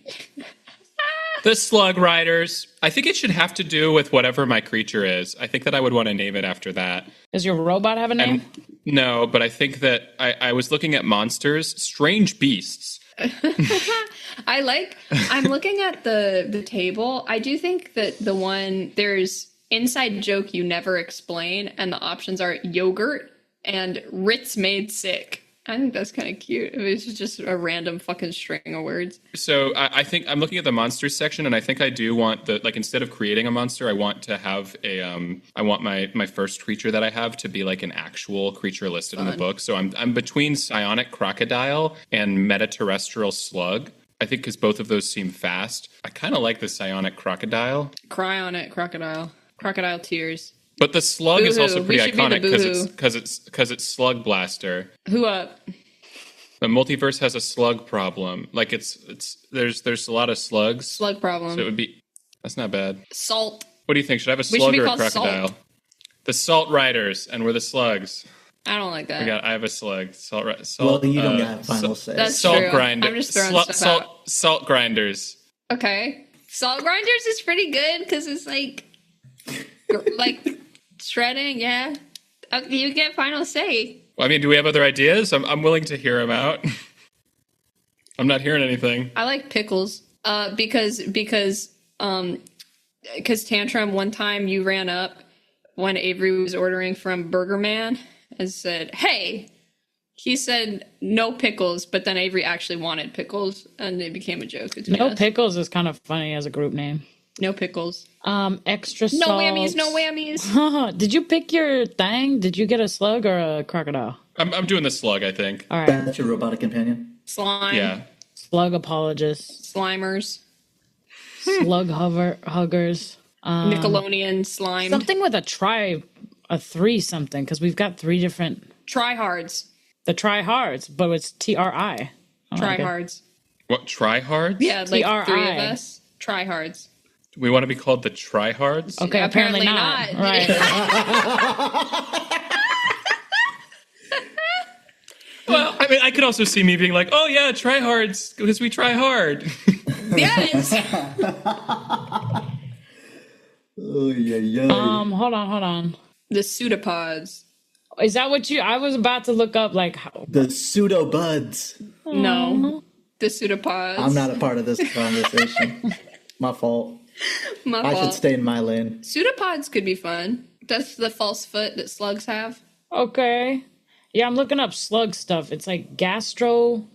S1: The Slug Riders. I think it should have to do with whatever my creature is. I think that I would want to name it after that.
S4: Does your robot have a name?
S1: No, but I think that I was looking at monsters. Strange beasts.
S2: I'm looking at the table. I do think that there's inside joke you never explain, and the options are yogurt and Ritz made sick. I think that's kind of cute. It's just a random fucking string of words.
S1: So I think I'm looking at the monsters section, and I think I do want instead of creating a monster, I want to have I want my first creature that I have to be like an actual creature listed in the book. So I'm between psionic crocodile and metaterrestrial slug. I think because both of those seem fast. I kind of like the psionic crocodile.
S2: Cry on it, crocodile. Crocodile tears.
S1: But the slug is also pretty iconic because it's Slugblaster.
S2: Who up?
S1: The multiverse has a slug problem. Like there's a lot of slugs.
S2: Slug problem.
S1: So that's not bad.
S2: Salt.
S1: What do you think? Should I have a slug or a crocodile?
S2: Salt.
S1: The Salt Riders, and we're the slugs.
S2: I don't like that.
S1: I have a slug. Salt.
S3: Well, you don't got final say.
S2: That's
S1: salt
S2: true.
S1: grinder.
S2: I'm just throwing stuff out.
S1: Salt grinders.
S2: Okay. Salt grinders is pretty good because it's like shredding, yeah. You get final say.
S1: Well, I mean, do we have other ideas? I'm willing to hear them out. I'm not hearing anything.
S2: I like pickles. Because Tantrum, one time you ran up when Avery was ordering from Burger Man and said, "Hey." He said no pickles, but then Avery actually wanted pickles, and it became a joke.
S4: No pickles is kind of funny as a group name.
S2: No pickles.
S4: Extra
S2: No
S4: salt.
S2: whammies, no whammies.
S4: Did you pick your thing? Did you get a slug or a crocodile?
S1: I'm doing the slug, I think.
S4: All right.
S3: That's your robotic companion.
S2: Slime.
S1: Yeah.
S4: Slug apologists.
S2: Slimers.
S4: Slug huggers.
S2: Nickelodeon slimed.
S4: Something with a three something, because we've got three different.
S2: Tryhards.
S4: The tryhards, but it's TRI.
S2: Tryhards.
S1: What, tryhards?
S2: Yeah, like
S4: TRI.
S2: three of us. Tryhards.
S1: We want to be called the tryhards?
S4: Okay, apparently not. Right.
S1: Well, I mean, I could also see me being like, oh yeah, tryhards, because we try hard.
S2: Yes.
S3: Oh, yeah.
S4: Hold on.
S2: The pseudopods.
S4: Is that what I was about to look up, like, how?
S3: The pseudo buds.
S2: No. The pseudopods.
S3: I'm not a part of this conversation. My fault. I should stay in my lane.
S2: Pseudopods could be fun. That's the false foot that slugs have.
S4: Okay. Yeah, I'm looking up slug stuff. It's like gastropoda.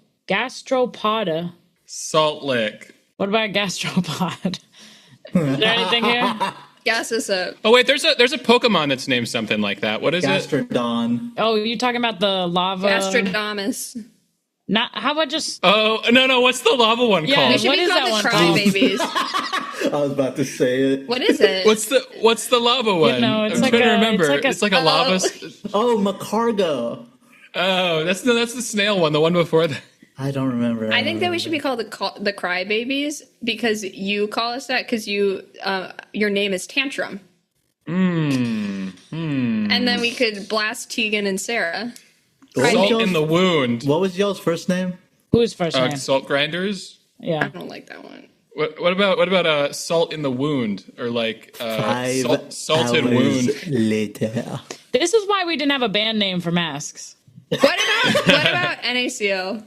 S1: Salt lick.
S4: What about gastropod? Is there anything here?
S2: Gas us up.
S1: Oh wait, there's a Pokemon that's named something like that. What is it?
S3: Gastrodon.
S4: Oh, you talking about the lava?
S2: Gastrodamus.
S4: Not. How about just?
S1: Oh no! What's the lava one
S4: Yeah,
S1: called?
S2: They should
S4: What
S2: be
S4: is
S2: called
S4: that
S2: the
S4: one
S2: crybabies.
S3: I was about to say it.
S2: What is it?
S1: What's the lava one?
S4: it's
S1: I'm
S4: like
S1: trying to
S4: a-
S1: remember.
S4: it's like a-
S1: a lava.
S3: Oh, Macargo.
S1: Oh, that's the snail one. The one before that.
S3: I don't remember.
S2: I think that we should be called the crybabies because you call us that because your name is Tantrum. And then we could blast Tegan and Sarah.
S1: Salt in the wound.
S3: What was y'all's first name?
S4: Who's first name?
S1: Salt grinders.
S2: I
S4: Yeah.
S2: don't like that one.
S1: What about salt in the wound or like salted
S3: hours
S1: wound?
S3: later.
S4: This is why we didn't have a band name for masks.
S2: What about NaCl?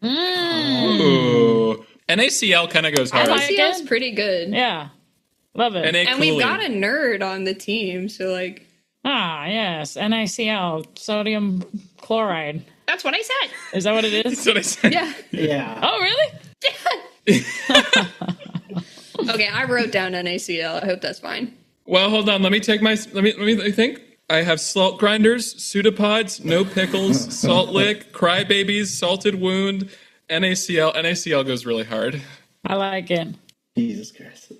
S1: Ooh, NaCl kind of goes hard.
S4: like
S2: NaCl is
S4: it.
S2: pretty good.
S4: Yeah. Love it.
S2: And we've got a nerd on the team, so like
S4: Yes. NaCl, sodium chloride.
S2: that's what I said.
S4: Is that what it is?
S1: That's what I said.
S2: Yeah.
S3: Yeah.
S4: Oh, really?
S2: Okay, I wrote down NaCl. I hope that's fine.
S1: Well, hold on. Let me think. I have salt grinders, pseudopods, no pickles, salt lick, crybabies, salted wound, NaCl. NaCl goes really hard.
S4: I like it.
S3: Jesus Christ.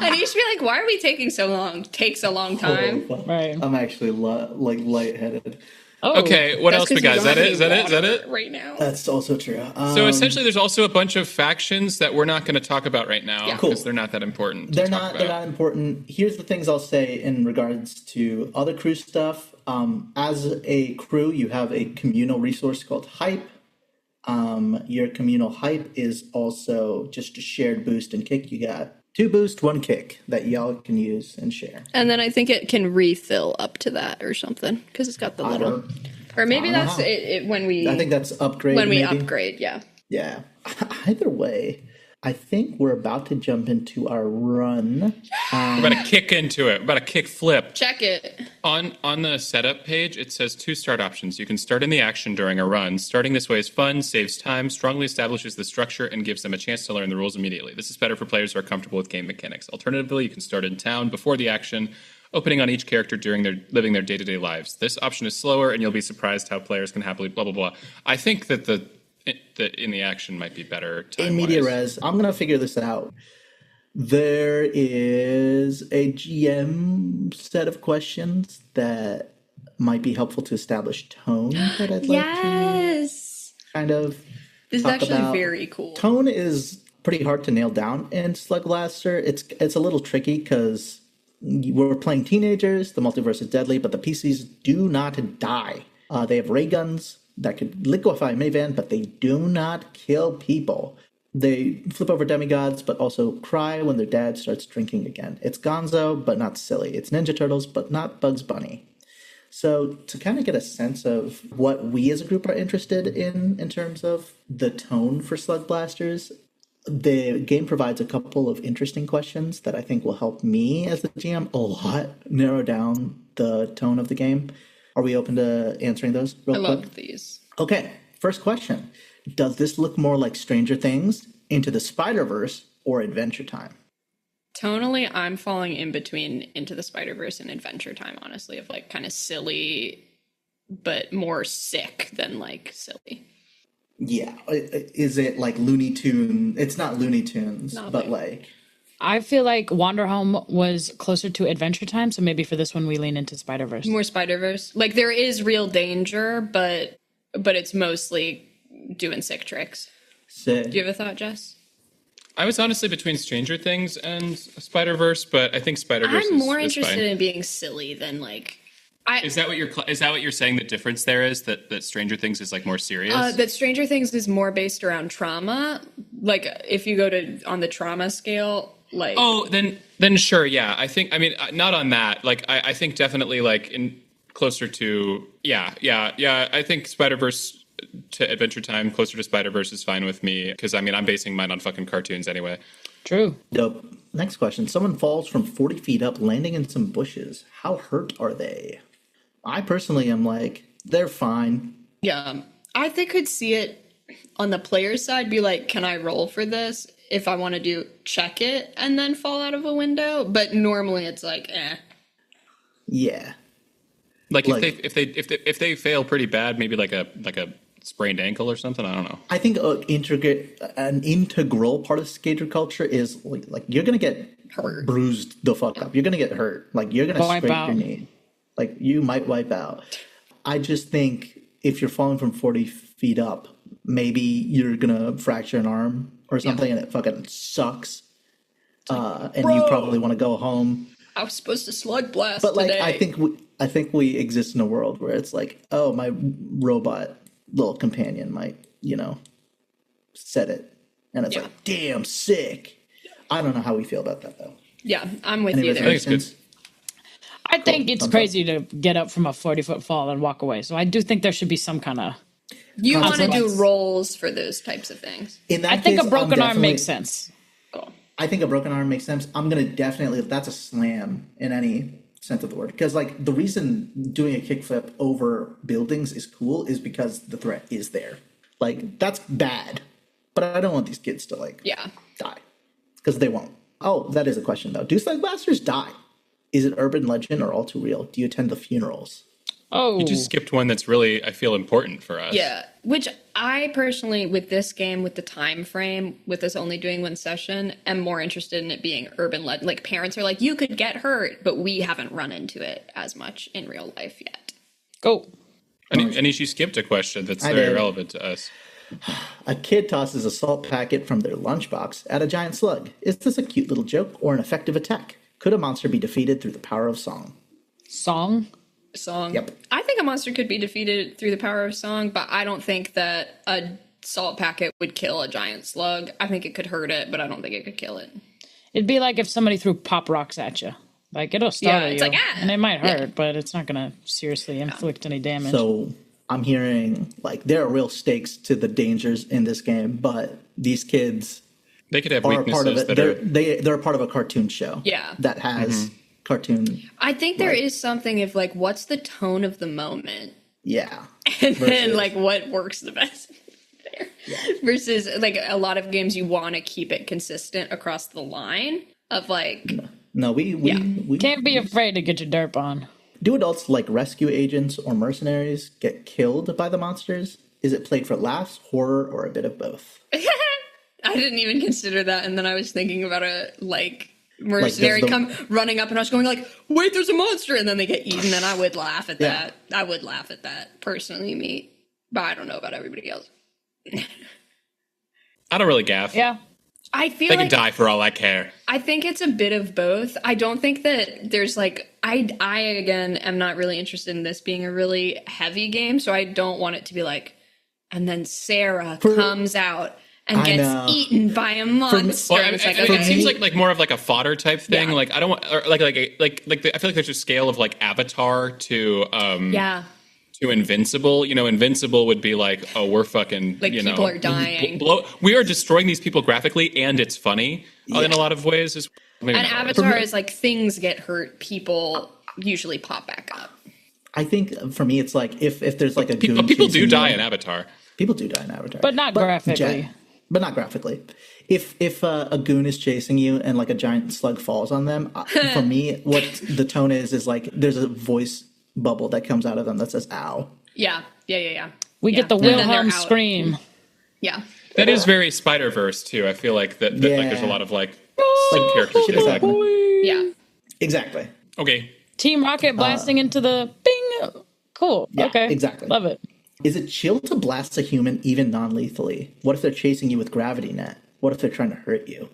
S2: And you should be like, why are we taking so long? Takes a long time.
S3: Oh, fuck.
S4: Right.
S3: I'm actually lightheaded.
S4: Oh.
S1: Okay, what
S2: That's
S1: else we
S2: 'cause
S1: got?
S2: you
S1: Is that
S2: don't
S1: it? Is that
S2: have
S1: it? Is that
S2: any
S1: it?
S2: water right now?
S3: That's also true.
S1: So essentially, there's also a bunch of factions that we're not going to talk about right now
S2: Yeah.
S1: because
S3: Cool.
S1: they're not that important.
S3: They're not important. Here's the things I'll say in regards to other crew stuff. As a crew, you have a communal resource called Hype. Your communal Hype is also just a shared boost and kick. You got 2 boost, 1 kick that y'all can use and share.
S2: And then I think it can refill up to that or something because it's got the little. Or maybe that's it when we.
S3: I think that's upgrade.
S2: when we
S3: maybe.
S2: upgrade. Yeah.
S3: Yeah. Either way, I think we're about to jump into our run.
S1: We're about to kick into it. We're about to kick flip.
S2: Check it.
S1: On the setup page, it says 2 start options. You can start in the action during a run. Starting this way is fun, saves time, strongly establishes the structure, and gives them a chance to learn the rules immediately. This is better for players who are comfortable with game mechanics. Alternatively, you can start in town before the action, opening on each character during their living their day-to-day lives. This option is slower, and you'll be surprised how players can happily blah, blah, blah. I think that the in the action might be better time-wise.
S3: In media res, I'm going to figure this out. There is a GM set of questions that might be helpful to establish tone that I'd like to kind of
S2: This is
S3: talk
S2: actually
S3: about.
S2: very cool.
S3: Tone is pretty hard to nail down in Slugblaster. It's a little tricky because we're playing teenagers, the multiverse is deadly, but the PCs do not die. They have ray guns that could liquefy a minivan, but they do not kill people. They flip over demigods, but also cry when their dad starts drinking again. It's Gonzo, but not silly. It's Ninja Turtles, but not Bugs Bunny. So to kind of get a sense of what we as a group are interested in terms of the tone for Slugblasters, the game provides a couple of interesting questions that I think will help me as the GM a lot narrow down the tone of the game. Are we open to answering those real
S2: I
S3: quick?
S2: love these.
S3: Okay, first question. Does this look more like Stranger Things, Into the Spider-Verse, or Adventure Time?
S2: Tonally, I'm falling in between Into the Spider-Verse and Adventure Time, honestly, of like kind of silly, but more sick than like silly.
S3: Yeah. Is it like Looney Tune? It's not Looney Tunes,
S2: Not
S3: but
S2: like-
S3: like...
S4: I feel like Wander Home was closer to Adventure Time, so maybe for this one we lean into Spider-Verse.
S2: More Spider-Verse. Like there is real danger, but it's mostly doing sick tricks.
S3: Sick.
S2: Do you have a thought, Jess?
S1: I was honestly between Stranger Things and Spider-Verse, but I think Spider-Verse
S2: I'm more
S1: is
S2: interested
S1: fine.
S2: in being silly than like
S1: Is that what you're saying? The difference there is that Stranger Things is like more serious.
S2: that Stranger Things is more based around trauma. Like if you go to on the trauma scale, like
S1: Oh, then sure, yeah. I mean, not on that. Like, I think definitely like in closer to yeah. I think Spider-Verse to Adventure Time, closer to Spider-Verse is fine with me because I mean I'm basing mine on fucking cartoons anyway.
S4: True.
S3: Dope. Next question. Someone falls from 40 feet up, landing in some bushes. How hurt are they? I personally am like, they're fine.
S2: yeah. I think could see it on the player's side. Be like, can I roll for this? If I want to do check it and then fall out of a window, but normally it's like,
S3: Yeah.
S1: Like
S3: Like-
S1: if they fail pretty bad, maybe like a sprained ankle or something. I don't know.
S3: I think an integral part of skater culture is like you're gonna get
S2: Hurt.
S3: bruised the fuck up. You're gonna get hurt. Like you're gonna
S4: Wipe
S3: scrape
S4: out.
S3: your knee. Like you might wipe out. I just think if you're falling from 40 feet up, maybe you're gonna fracture an arm or something, and it fucking sucks. And you probably want to go home.
S2: I was supposed to slug blast
S3: But like,
S2: today.
S3: I think we exist in a world where it's like, oh, my robot little companion might, set it, and it's
S2: Yeah.
S3: like, damn, sick. I don't know how we feel about that though.
S2: Yeah, I'm with
S3: Any
S2: you there.
S1: think it's good.
S3: reservations?
S4: I think it's
S3: Thumbs up.
S4: crazy to get up from a 40-foot fall and walk away. So I do think there should be some kind of...
S2: You want to do
S4: Consequence.
S2: rolls for those types of things.
S3: In that
S4: I think
S3: case,
S4: a broken
S3: I'm
S4: arm
S3: definitely-
S4: makes sense.
S2: Cool.
S3: I think a broken arm makes sense. I'm gonna definitely. That's a slam in any sense of the word. Because like the reason doing a kickflip over buildings is cool is because the threat is there. Like that's bad, but I don't want these kids to like
S2: Yeah.
S3: die because they won't. Oh, that is a question though. Do Slugblasters die? Is it urban legend or all too real? Do you attend the funerals?
S4: Oh,
S1: You just skipped one that's really I feel important for us.
S2: Yeah, which I personally, with this game, with the time frame, with us only doing one session, am more interested in it being urban legend. Like parents are like, you could get hurt, but we haven't run into it as much in real life yet.
S4: go.
S1: And she skipped a question that's
S3: I
S1: very
S3: did.
S1: relevant to us.
S3: A kid tosses a salt packet from their lunchbox at a giant slug. Is this a cute little joke or an effective attack? Could a monster be defeated through the power of song?
S4: Song.
S2: Song.
S3: Yep.
S2: I think a monster could be defeated through the power of song, but I don't think that a salt packet would kill a giant slug. I think it could hurt it, but I don't think it could kill it.
S4: It'd be like if somebody threw pop rocks at you. Like, it'll startle
S2: it's
S4: you.
S2: like, ah!
S4: And it might hurt,
S2: Yeah.
S4: but it's not going to seriously inflict any damage.
S3: So I'm hearing like there are real stakes to the dangers in this game, but these kids
S1: They could have
S3: are a part of
S1: weaknesses
S3: it.
S1: that are...
S3: They're a part of a cartoon show.
S2: Yeah.
S3: That has cartoon.
S2: I think there is something of like, what's the tone of the moment?
S3: Yeah.
S2: And then like what works the best there.
S3: Yeah.
S2: Versus like a lot of games you want to keep it consistent across the line of like
S3: No, we
S4: Can't be afraid to get your derp on.
S3: Do adults like rescue agents or mercenaries get killed by the monsters? Is it played for laughs, horror, or a bit of both?
S2: I didn't even consider that, and then I was thinking about a like mercenary come running up, and I was going like, "Wait, there's a monster!" And then they get eaten, and I would laugh at that. I would laugh at that personally, me, but I don't know about everybody else.
S1: I don't really gaff.
S4: Yeah.
S2: I feel
S1: They
S2: like
S1: can die for all I care.
S2: I think it's a bit of both. I don't think that there's like I again am not really interested in this being a really heavy game, so I don't want it to be like, and then Sarah comes out and gets eaten by a monster.
S1: Well, it seems like more of like a fodder type thing.
S2: Yeah.
S1: Like I don't want or I feel like there's a scale of like Avatar to to Invincible. You know, Invincible would be like, oh, we're fucking
S2: like people are dying.
S1: We are destroying these people graphically, and it's funny in a lot of ways.
S2: And Avatar is like things get hurt, people usually pop back up.
S3: I think for me, it's like if there's like a goon
S1: people do
S3: chasing
S1: die
S3: you-
S1: in Avatar.
S3: People do die in Avatar,
S4: But not graphically.
S3: But not graphically. If a goon is chasing you and like a giant slug falls on them, for me, what the tone is like there's a voice bubble that comes out of them that says "ow."
S2: Yeah.
S4: We get the
S2: And then they're
S4: Wilhelm
S2: out.
S4: scream.
S2: Yeah.
S1: That is very Spider-Verse too. I feel like that like there's a lot of like some characters
S3: shit
S1: getting
S3: exactly.
S1: like,
S2: Yeah.
S3: Exactly.
S1: okay.
S4: Team Rocket blasting into the bing. Cool.
S3: Yeah,
S4: Okay.
S3: exactly.
S4: Love it.
S3: Is it chill to blast a human even non-lethally? What if they're chasing you with gravity net? What if they're trying to hurt you?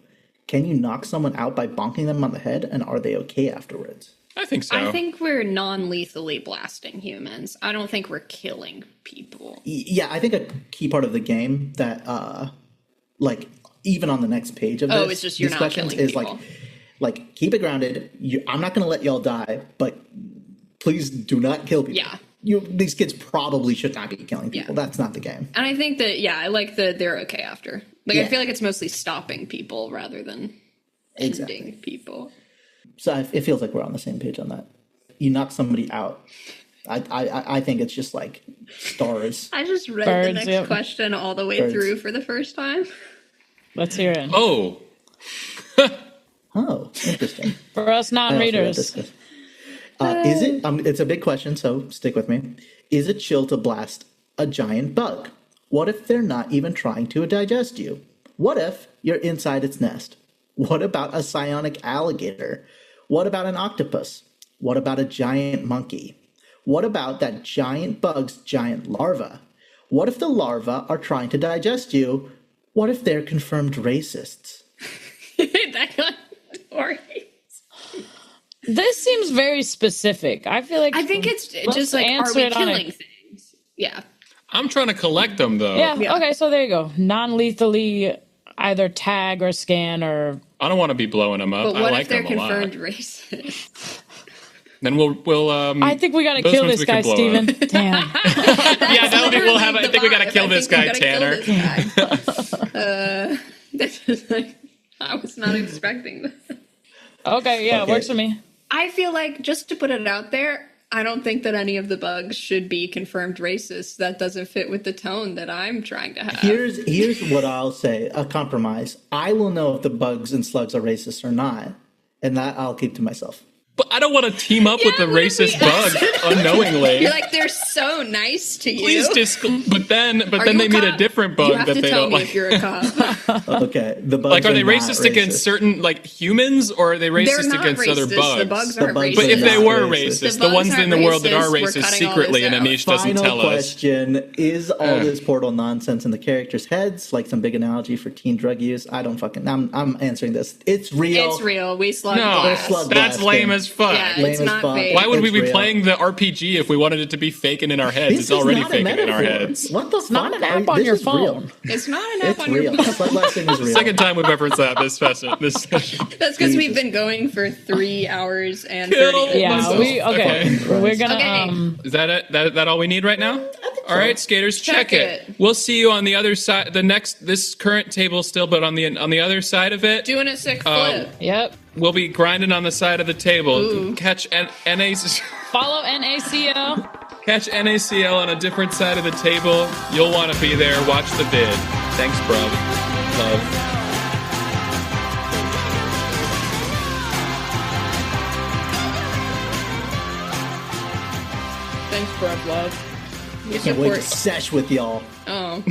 S3: Can you knock someone out by bonking them on the head, and are they okay afterwards?
S1: I think so.
S2: I think we're non-lethally blasting humans. I don't think we're killing people.
S3: Yeah, I think a key part of the game that, like, even on the next page of this,
S2: it's just you're
S3: these
S2: not
S3: questions
S2: killing
S3: is
S2: people.
S3: like keep it grounded. I'm not going to let y'all die, but please do not kill people.
S2: Yeah.
S3: These kids probably should not be killing people.
S2: Yeah.
S3: That's not the game.
S2: And I think that, I like that they're okay after. Like, I
S3: Yeah.
S2: feel like it's mostly stopping people rather than ending people.
S3: So it feels like we're on the same page on that. You knock somebody out. I think it's just like stars.
S2: I just read
S4: Birds,
S2: the next
S4: yep.
S3: question
S2: all the way
S3: Birds.
S2: through for the first time.
S4: Let's hear it.
S1: Oh,
S3: Oh, interesting.
S4: For us
S3: I also read
S4: non-readers.
S3: this. Is it? It's a big question, so stick with me. Is it chill to blast a giant bug? What if they're not even trying to digest you? What if you're inside its nest? What about a psionic alligator? What about an octopus? What about a giant monkey? What about that giant bug's giant larva? What if the larvae are trying to digest you? What if they're confirmed racists?
S2: That got boring.
S4: This seems very specific. I feel like
S2: I think it's
S4: let's
S2: just like, are
S4: answer
S2: we
S4: it on
S2: killing
S4: a-
S2: things? Yeah.
S1: I'm trying to collect them though.
S4: Yeah. Okay. So there you go. Non-lethally, either tag or scan or.
S1: I don't want to be blowing them up.
S2: But what
S1: I like
S2: if they're
S1: them a lot.
S2: confirmed racist?
S1: Then we'll
S4: I think we gotta
S1: those
S4: kill
S1: ones
S4: this
S1: we can
S4: guy,
S1: blow
S4: Steven.
S1: up.
S4: Damn.
S1: Yeah, that'll be. We'll have. I think we gotta kill this guy, Tanner.
S2: This is like, I was not expecting this.
S4: Okay. Yeah.
S3: Okay.
S4: Works for me.
S2: I feel like, just to put it out there, I don't think that any of the bugs should be confirmed racist. That doesn't fit with the tone that I'm trying to have.
S3: Here's what I'll say, a compromise. I will know if the bugs and slugs are racist or not, and that I'll keep to myself.
S1: But I don't want to team up with the
S2: what if
S1: racist
S2: we
S1: bug unknowingly.
S2: You're like, they're so nice to you.
S1: Please but then
S2: Are
S1: they
S2: you a
S1: meet a
S2: cop?
S1: different
S2: You
S1: bug
S2: have
S1: that
S2: to
S1: they
S2: tell
S1: don't
S2: me
S1: like.
S2: if you're a cop.
S3: Okay, the bugs
S1: Like, are they
S3: not
S1: racist against certain like humans, or are they
S2: They're
S1: racist
S2: not
S1: against
S2: racist.
S1: other bugs?
S2: The bugs
S3: The
S2: aren't
S3: bugs
S2: racist.
S1: But if they
S3: not
S1: were
S3: racist.
S1: racist,
S2: The
S1: the ones
S2: bugs
S1: in the
S2: aren't
S1: world that are
S2: racist. We're
S1: racist
S2: cutting all
S1: secretly,
S2: this
S1: and
S2: out.
S1: Anish doesn't
S3: Final
S1: tell us.
S3: question: is all this portal nonsense in the characters' heads like some big analogy for teen drug use? I don't fucking. I'm answering this. It's real.
S2: It's real. We slug
S1: No,
S2: blast.
S3: slug
S1: that's
S3: blasting.
S1: lame as fuck.
S2: Yeah,
S3: Lame
S2: it's
S3: as
S2: not
S3: fuck.
S2: fake.
S1: Why would we
S3: It's
S1: be
S3: real.
S1: playing the RPG if we wanted it to be faking in our heads?
S3: This
S1: It's
S3: is
S1: already
S3: not a
S1: faking in our
S3: metaphor.
S1: heads.
S3: What the fuck?
S4: not an app on your phone.
S3: Real.
S2: It's not an app
S3: It's
S2: on
S3: real.
S2: your phone.
S3: Slug blasting is real.
S1: Second time we've referenced that this session.
S2: That's because we've been going for 3 hours and 30
S1: Kill
S2: minutes.
S4: Yeah.
S1: myself.
S4: Okay.
S1: Okay.
S4: We're gonna.
S2: Okay.
S1: Is that it? That all we need right now?
S3: I think
S1: All right, skaters, check it. We'll see you on the other side. This current table still, but on the other side of it.
S2: Doing a sick flip.
S4: Yep.
S1: We'll be grinding on the side of the table.
S2: Ooh.
S1: Catch
S4: Follow NACO.
S1: Catch NACL on a different side of the table. You'll want to be there. Watch the vid. Thanks, bro. Love.
S2: Thanks, bruv, love. You
S3: Can't wait to
S2: support.
S3: sesh with y'all.
S2: Oh.